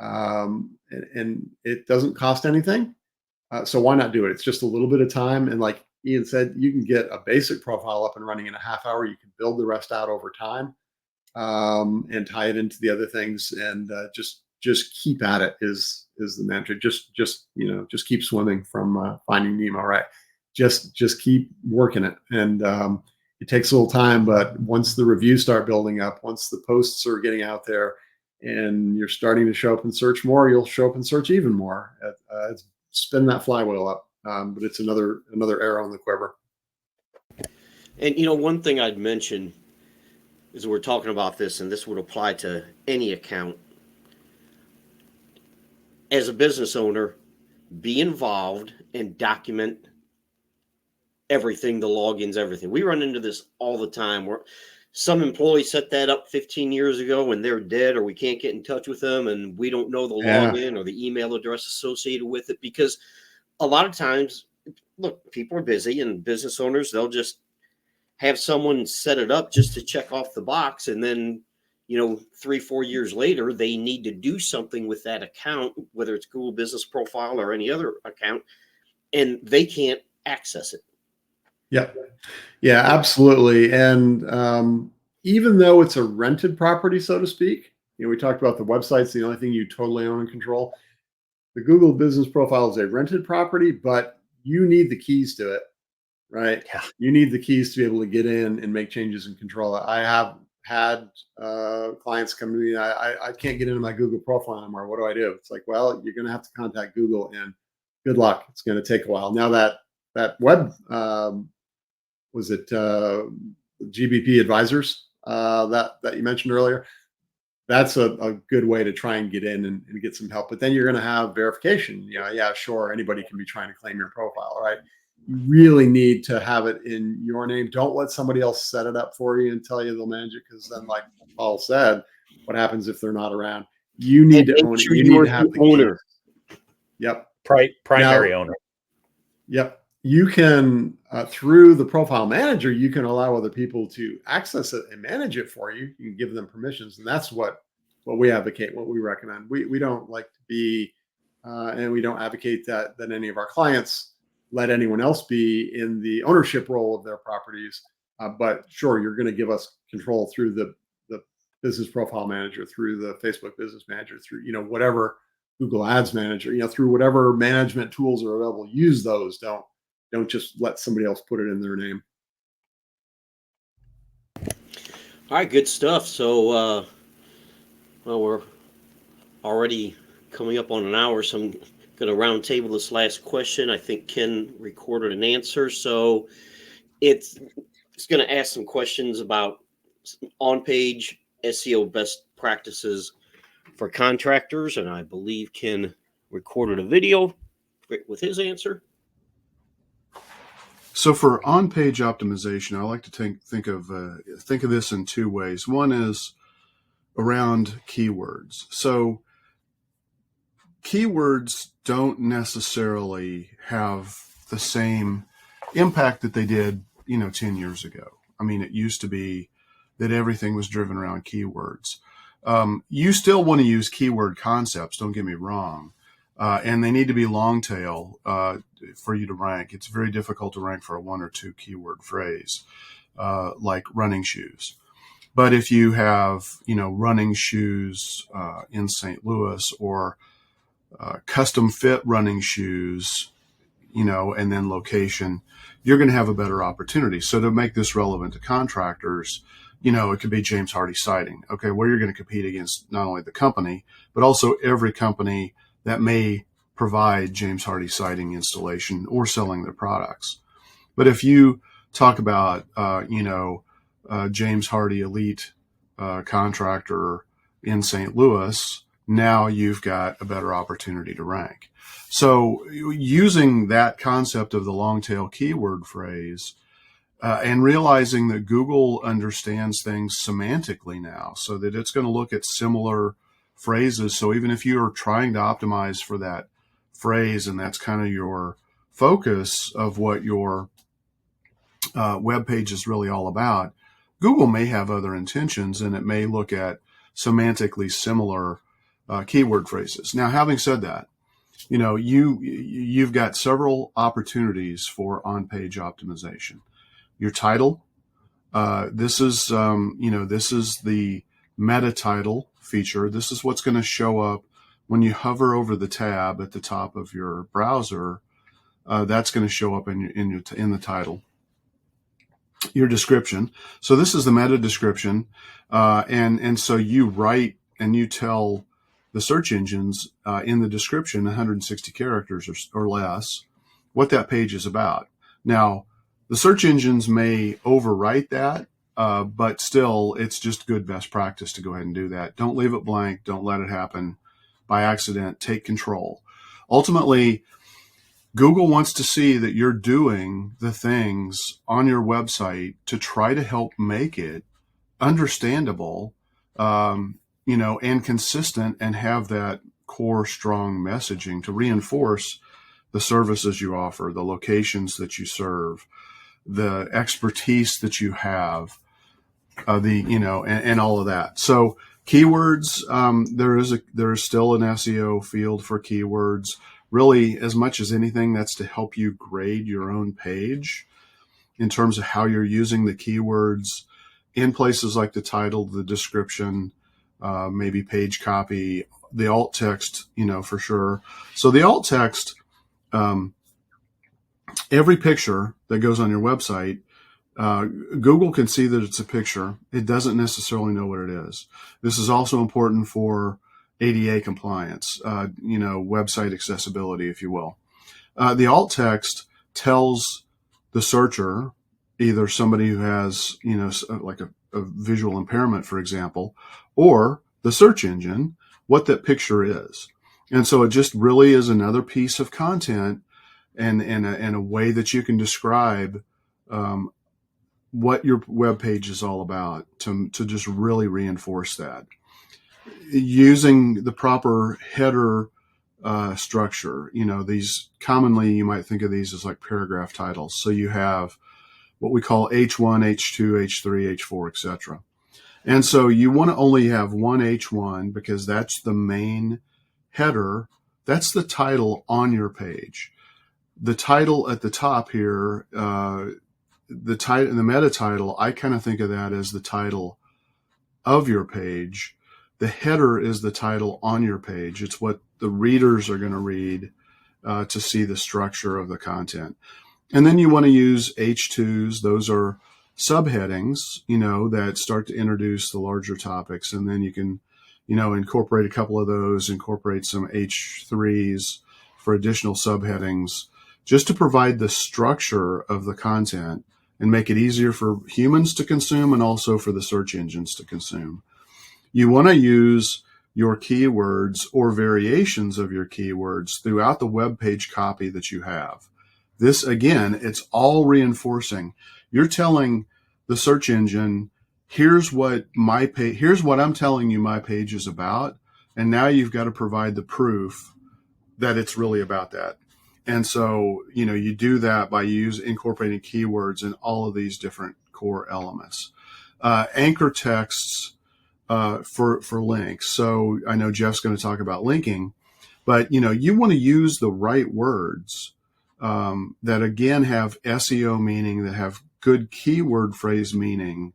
Speaker 3: And it doesn't cost anything. So why not do it? It's just a little bit of time. And like Ian said, you can get a basic profile up and running in a half hour. You can build the rest out over time, and tie it into the other things. And just keep at it is the mantra. Just keep swimming from Finding Nemo, right? Just keep working it. And it takes a little time, but once the reviews start building up, once the posts are getting out there and you're starting to show up in search more, you'll show up in search even more. Spin that flywheel up. But it's another arrow in the quiver.
Speaker 1: And one thing I'd mention is we're talking about this, and this would apply to any account. As a business owner, be involved and document everything, the logins, everything. We run into this all the time where some employees set that up 15 years ago and they're dead, or we can't get in touch with them and we don't know the login or the email address associated with it, because a lot of times, look, people are busy, and business owners, they'll just have someone set it up just to check off the box. And then, 3-4 years later, they need to do something with that account, whether it's Google Business Profile or any other account, and they can't access it.
Speaker 3: Yeah, absolutely. And even though it's a rented property, so to speak, we talked about the website's the only thing you totally own and control. The Google Business Profile is a rented property, but you need the keys to it, right?
Speaker 4: Yeah.
Speaker 3: You need the keys to be able to get in and make changes and control it. I have had clients come to me, I can't get into my Google profile anymore. What do I do? It's like, well, you're going to have to contact Google, and good luck. It's going to take a while. Now that web, was it GBP Advisors that you mentioned earlier? That's a good way to try and get in and get some help. But then you're going to have verification. Yeah, sure, anybody can be trying to claim your profile, right? You really need to have it in your name. Don't let somebody else set it up for you and tell you they'll manage it, because then, like Paul said, what happens if they're not around? You need to own it. You need to have the owner. Yep.
Speaker 4: Primary owner.
Speaker 3: Yep. You can, through the profile manager, you can allow other people to access it and manage it for you. You can give them permissions. And that's what we advocate, what we recommend. We don't like to be, and we don't advocate that any of our clients let anyone else be in the ownership role of their properties. But sure, you're going to give us control through the business profile manager, through the Facebook business manager, through, whatever Google Ads manager, through whatever management tools are available. Use those. Don't just let somebody else put it in their name.
Speaker 1: All right, good stuff. So, we're already coming up on an hour, so I'm going to round table this last question. I think Ken recorded an answer, so it's going to ask some questions about on-page SEO best practices for contractors, and I believe Ken recorded a video with his answer.
Speaker 2: So for on-page optimization, I like to think of this in two ways. One is around keywords. So keywords don't necessarily have the same impact that they did, 10 years ago. I mean, it used to be that everything was driven around keywords. You still want to use keyword concepts, don't get me wrong. And they need to be long tail for you to rank. It's very difficult to rank for a 1 or 2 keyword phrase, like running shoes. But if you have, running shoes in St. Louis, or custom fit running shoes, and then location, you're going to have a better opportunity. So to make this relevant to contractors, it could be James Hardie Siding. Okay, where you're going to compete against not only the company, but also every company that may provide James Hardie Siding installation or selling their products. But if you talk about, James Hardy Elite Contractor in St. Louis, now you've got a better opportunity to rank. So using that concept of the long tail keyword phrase and realizing that Google understands things semantically now, so that it's going to look at similar phrases. So even if you're trying to optimize for that phrase and that's kind of your focus of what your web page is really all about, Google may have other intentions and it may look at semantically similar keyword phrases. Now, having said that, you've got several opportunities for on-page optimization. Your title, this is the meta title feature. This is what's going to show up when you hover over the tab at the top of your browser. That's going to show up in the title. Your description. So this is the meta description, and so you write and you tell the search engines in the description, 160 characters or less, what that page is about. Now, the search engines may overwrite that, but still, it's just good best practice to go ahead and do that. Don't leave it blank. Don't let it happen by accident. Take control. Ultimately, Google wants to see that you're doing the things on your website to try to help make it understandable, and consistent, and have that core strong messaging to reinforce the services you offer, the locations that you serve, the expertise that you have, and all of that. So keywords, there is still an SEO field for keywords. Really, as much as anything, that's to help you grade your own page in terms of how you're using the keywords in places like the title, the description, maybe page copy, the alt text, for sure. So the alt text, every picture that goes on your website, Google can see that it's a picture. It doesn't necessarily know what it is. This is also important for ADA compliance, website accessibility, if you will. The alt text tells the searcher, either somebody who has, like a visual impairment, for example, or the search engine, what that picture is. And so it just really is another piece of content and a way that you can describe what your web page is all about to just really reinforce that. Using the proper header structure, these commonly you might think of these as like paragraph titles. So you have what we call H1, H2, H3, H4, etc. And so you want to only have one H1 because that's the main header. That's the title on your page. The title at the top here, the meta title, I kind of think of that as the title of your page. The header is the title on your page. It's what the readers are going to read to see the structure of the content. And then you want to use H2s. Those are subheadings, that start to introduce the larger topics. And then you can, incorporate a couple of those, incorporate some H3s for additional subheadings, just to provide the structure of the content and make it easier for humans to consume and also for the search engines to consume. You want to use your keywords or variations of your keywords throughout the web page copy that you have. This, again, it's all reinforcing. You're telling the search engine, here's what I'm telling you my page is about. And now you've got to provide the proof that it's really about that. And so, you do that by incorporating keywords in all of these different core elements. Anchor texts, for links. So I know Jeff's going to talk about linking, but you want to use the right words that again have SEO meaning, that have good keyword phrase meaning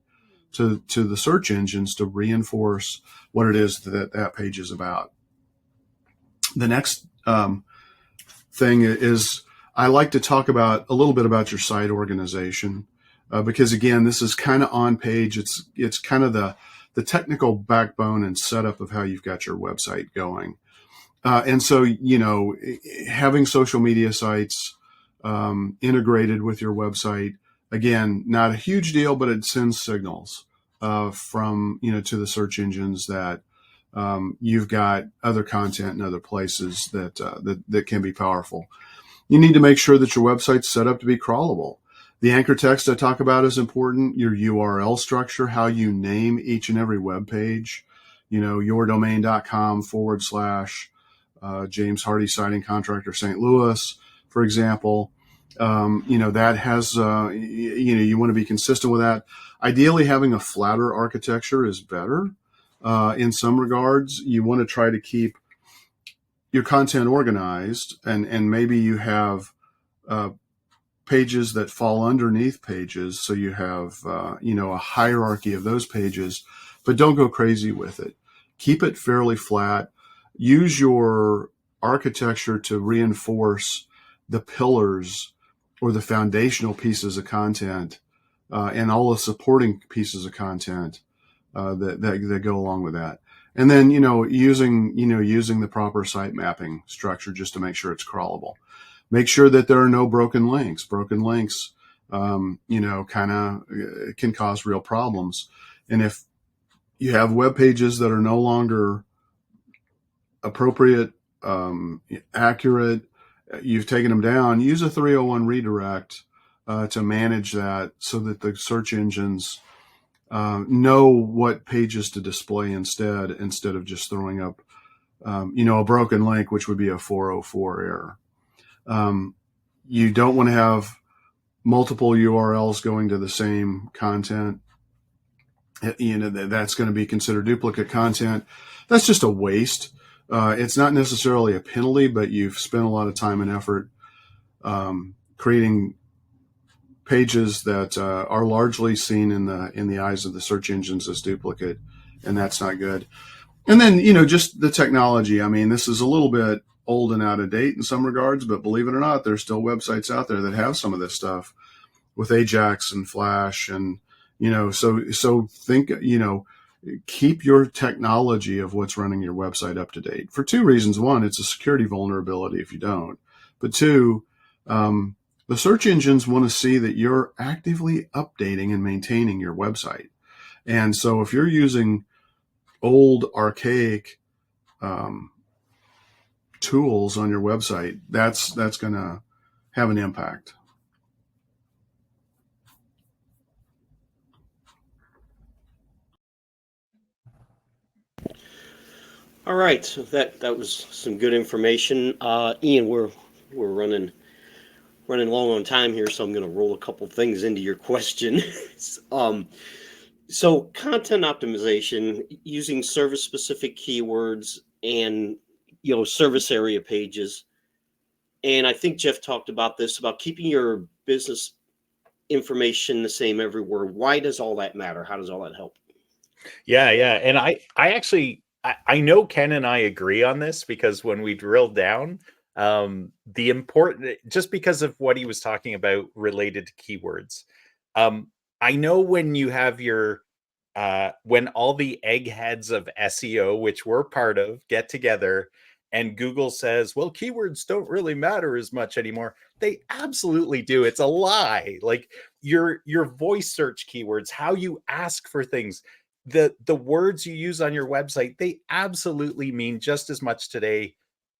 Speaker 2: to the search engines to reinforce what it is that page is about. The next thing is I like to talk about a little bit about your site organization because again, this is kind of on page. It's kind of the technical backbone and setup of how you've got your website going. And so, having social media sites integrated with your website, Again, not a huge deal, but it sends signals from, to the search engines that you've got other content in other places that can be powerful. You need to make sure that your website's set up to be crawlable. The anchor text I talk about is important. Your URL structure, how you name each and every web page, yourdomain.com/ James Hardy Siding Contractor St. Louis, for example. That has, you want to be consistent with that. Ideally, having a flatter architecture is better. In some regards, you want to try to keep your content organized, and maybe you have pages that fall underneath pages. So you have, a hierarchy of those pages, but don't go crazy with it. Keep it fairly flat. Use your architecture to reinforce the pillars or the foundational pieces of content and all the supporting pieces of content that go along with that. And then, using the proper site mapping structure just to make sure it's crawlable. Make sure that there are no broken links. Broken links, kind of can cause real problems. And if you have web pages that are no longer appropriate, accurate, you've taken them down, use a 301 redirect to manage that so that the search engines know what pages to display instead of just throwing up, a broken link, which would be a 404 error. You don't want to have multiple URLs going to the same content. That's going to be considered duplicate content. That's just a waste. It's not necessarily a penalty, but you've spent a lot of time and effort creating pages that are largely seen in the eyes of the search engines as duplicate, and that's not good. And then, just the technology. I mean, this is a little bit old and out of date in some regards, but believe it or not, there's still websites out there that have some of this stuff with Ajax and Flash, and so think, keep your technology of what's running your website up to date for two reasons. One, it's a security vulnerability if you don't, but two, the search engines want to see that you're actively updating and maintaining your website. And so if you're using old, archaic tools on your website, that's going to have an impact.
Speaker 1: All right, so that was some good information. Ian, we're running long on time here, so I'm going to roll a couple things into your question. So content optimization using service specific keywords and service area pages. And I think Jeff talked about this, about keeping your business information the same everywhere. Why does all that matter? How does all that help?
Speaker 4: Yeah. And I actually, I know Ken and I agree on this, because when we drilled down, the important, just because of what he was talking about related to keywords. I know when you have your, when all the eggheads of SEO, which we're part of, get together and Google says, well, keywords don't really matter as much anymore. They absolutely do. It's a lie. Like your voice search keywords, how you ask for things, the words you use on your website, they absolutely mean just as much today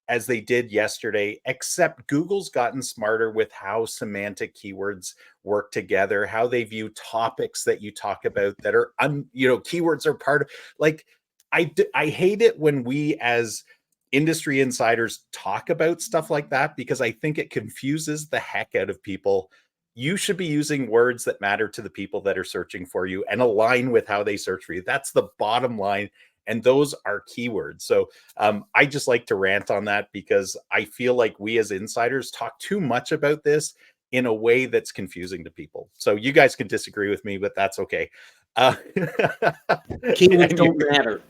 Speaker 4: as they did yesterday, except Google's gotten smarter with how semantic keywords work together, how they view topics that you talk about that are, keywords are part of, like, I hate it when we as industry insiders talk about stuff like that, because I think it confuses the heck out of people. You should be using words that matter to the people that are searching for you and align with how they search for you. That's the bottom line. And those are keywords. So I just like to rant on that, because I feel like we as insiders talk too much about this in a way that's confusing to people. So you guys can disagree with me, but that's okay.
Speaker 1: Keywords don't matter.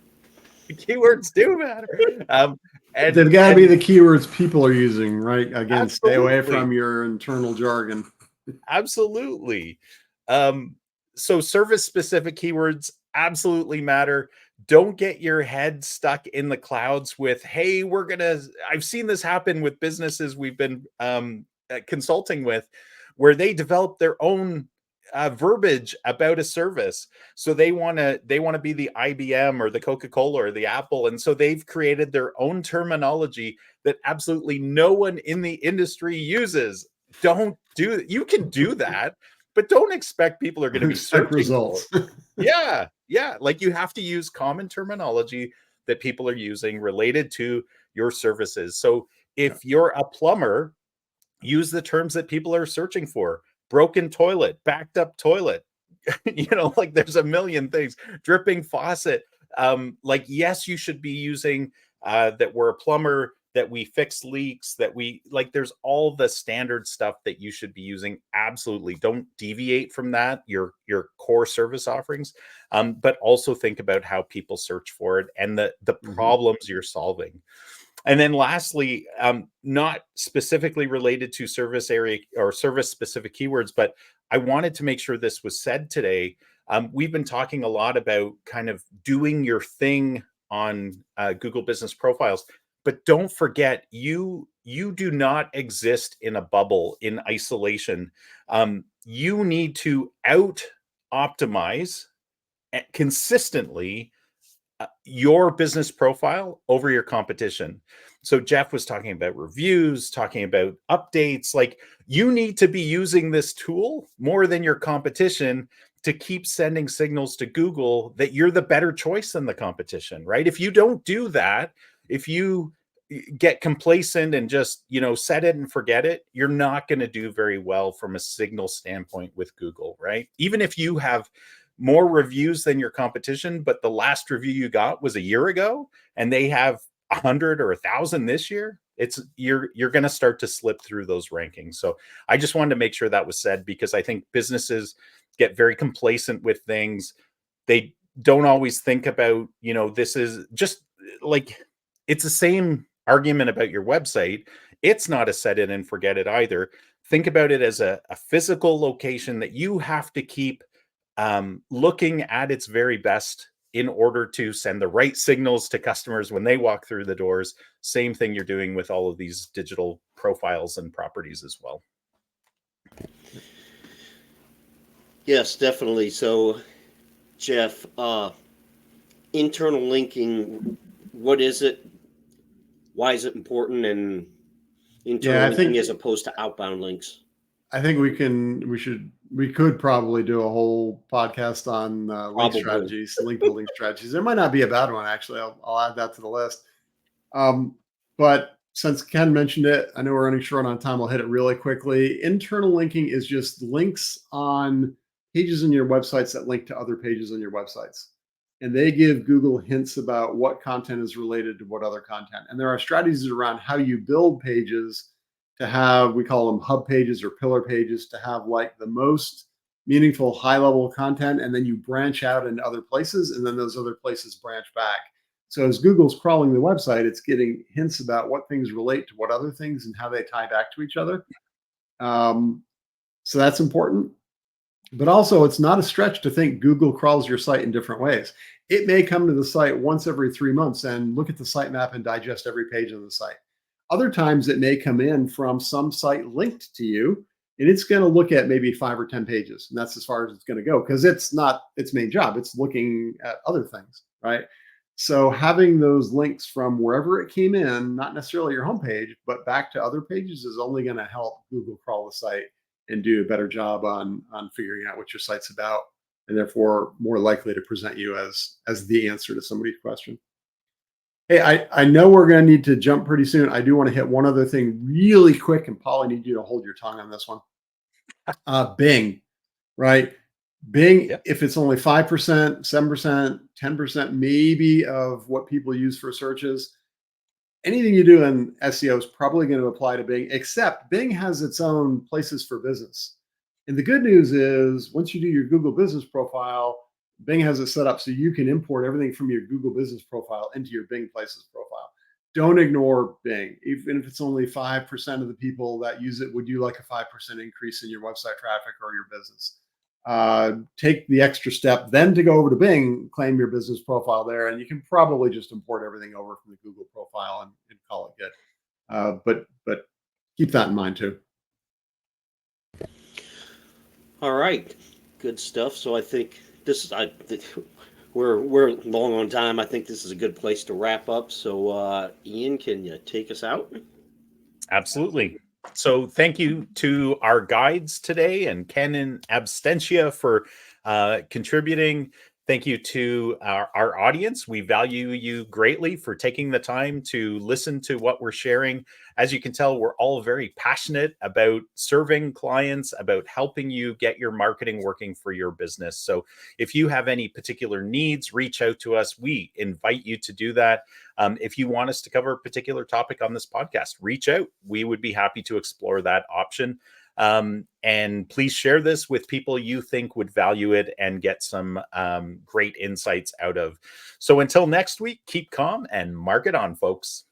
Speaker 4: Keywords do matter.
Speaker 3: And they've got to be the keywords people are using, right? Again,
Speaker 4: absolutely.
Speaker 3: Stay away from your internal jargon.
Speaker 4: Absolutely. So service specific keywords absolutely matter. Don't get your head stuck in the clouds with, hey, I've seen this happen with businesses we've been consulting with, where they develop their own verbiage about a service. So they want to be the IBM or the Coca-Cola or the Apple, and so they've created their own terminology that absolutely no one in the industry uses. Don't do it. You can do that, but don't expect people are going to be
Speaker 3: Expect
Speaker 4: searching
Speaker 3: results.
Speaker 4: for it. Yeah. Like, you have to use common terminology that people are using related to your services. So if you're a plumber, use the terms that people are searching for. Broken toilet, backed up toilet. Like, there's a million things. Dripping faucet. Like, yes, you should be using that we're a plumber, that we fix leaks, that we like, there's all the standard stuff that you should be using. Absolutely. Don't deviate from that, your core service offerings. But also think about how people search for it and the problems you're solving. And then lastly, not specifically related to service area or service specific keywords, but I wanted to make sure this was said today. We've been talking a lot about kind of doing your thing on Google Business Profiles, but don't forget, you do not exist in a bubble, in isolation. You need to out optimize consistently your business profile over your competition. So Jeff was talking about reviews, talking about updates. Like, you need to be using this tool more than your competition to keep sending signals to Google that you're the better choice than the competition, right? If you don't do that, if you get complacent and just, set it and forget it, you're not going to do very well from a signal standpoint with Google, right? Even if you have more reviews than your competition, but the last review you got was a year ago and they have 100 or 1,000 this year, you're going to start to slip through those rankings. So I just wanted to make sure that was said, because I think businesses get very complacent with things. They don't always think about, this is just like, it's the same argument about your website. It's not a set it and forget it either. Think about it as a physical location that you have to keep looking at its very best in order to send the right signals to customers when they walk through the doors. Same thing you're doing with all of these digital profiles and properties as well.
Speaker 1: Yes, definitely. So, Jeff, internal linking, what is it? Why is it important? And internal linking as opposed to outbound links?
Speaker 3: I think we could probably do a whole podcast on link strategies, link building strategies. There might not be a bad one, actually. I'll add that to the list. But since Ken mentioned it, I know we're running short on time. I'll hit it really quickly. Internal linking is just links on pages in your websites that link to other pages on your websites. And they give Google hints about what content is related to what other content. And there are strategies around how you build pages to have, we call them hub pages or pillar pages, to have like the most meaningful high level content. And then you branch out into other places, and then those other places branch back. So as Google's crawling the website, it's getting hints about what things relate to what other things and how they tie back to each other. So that's important. But also, it's not a stretch to think Google crawls your site in different ways. It may come to the site once every 3 months and look at the sitemap and digest every page of the site. Other times it may come in from some site linked to you, and it's going to look at maybe 5 or 10 pages. And that's as far as it's going to go, because it's not its main job. It's looking at other things, right? So having those links from wherever it came in, not necessarily your homepage, but back to other pages, is only going to help Google crawl the site and do a better job on figuring out what your site's about, and therefore more likely to present you as the answer to somebody's question. Hey, I know we're going to need to jump pretty soon. I do want to hit one other thing really quick, and Paul, I need you to hold your tongue on this one. Bing, right? Bing, yep. If it's only 5%, 7%, 10% maybe of what people use for searches, anything you do in SEO is probably going to apply to Bing, except Bing has its own places for business. And the good news is, once you do your Google Business Profile, Bing has it set up so you can import everything from your Google Business Profile into your Bing Places profile. Don't ignore Bing. Even if it's only 5% of the people that use it would you like a 5% increase in your website traffic or your business. Take the extra step then to go over to Bing, claim your business profile there, and you can probably just import everything over from the Google profile and call it good. But keep that in mind too.
Speaker 1: All right. Good stuff. So I think this is we're long on time. I think this is a good place to wrap up. So Ian, can you take us out?
Speaker 4: Absolutely. So thank you to our guides today and Ken and Abstentia for contributing. Thank you to our audience. We value you greatly for taking the time to listen to what we're sharing. As you can tell, we're all very passionate about serving clients, about helping you get your marketing working for your business. So if you have any particular needs, reach out to us. We invite you to do that. If you want us to cover a particular topic on this podcast, reach out. We would be happy to explore that option. And please share this with people you think would value it and get some great insights out of. So until next week, keep calm and market on, folks.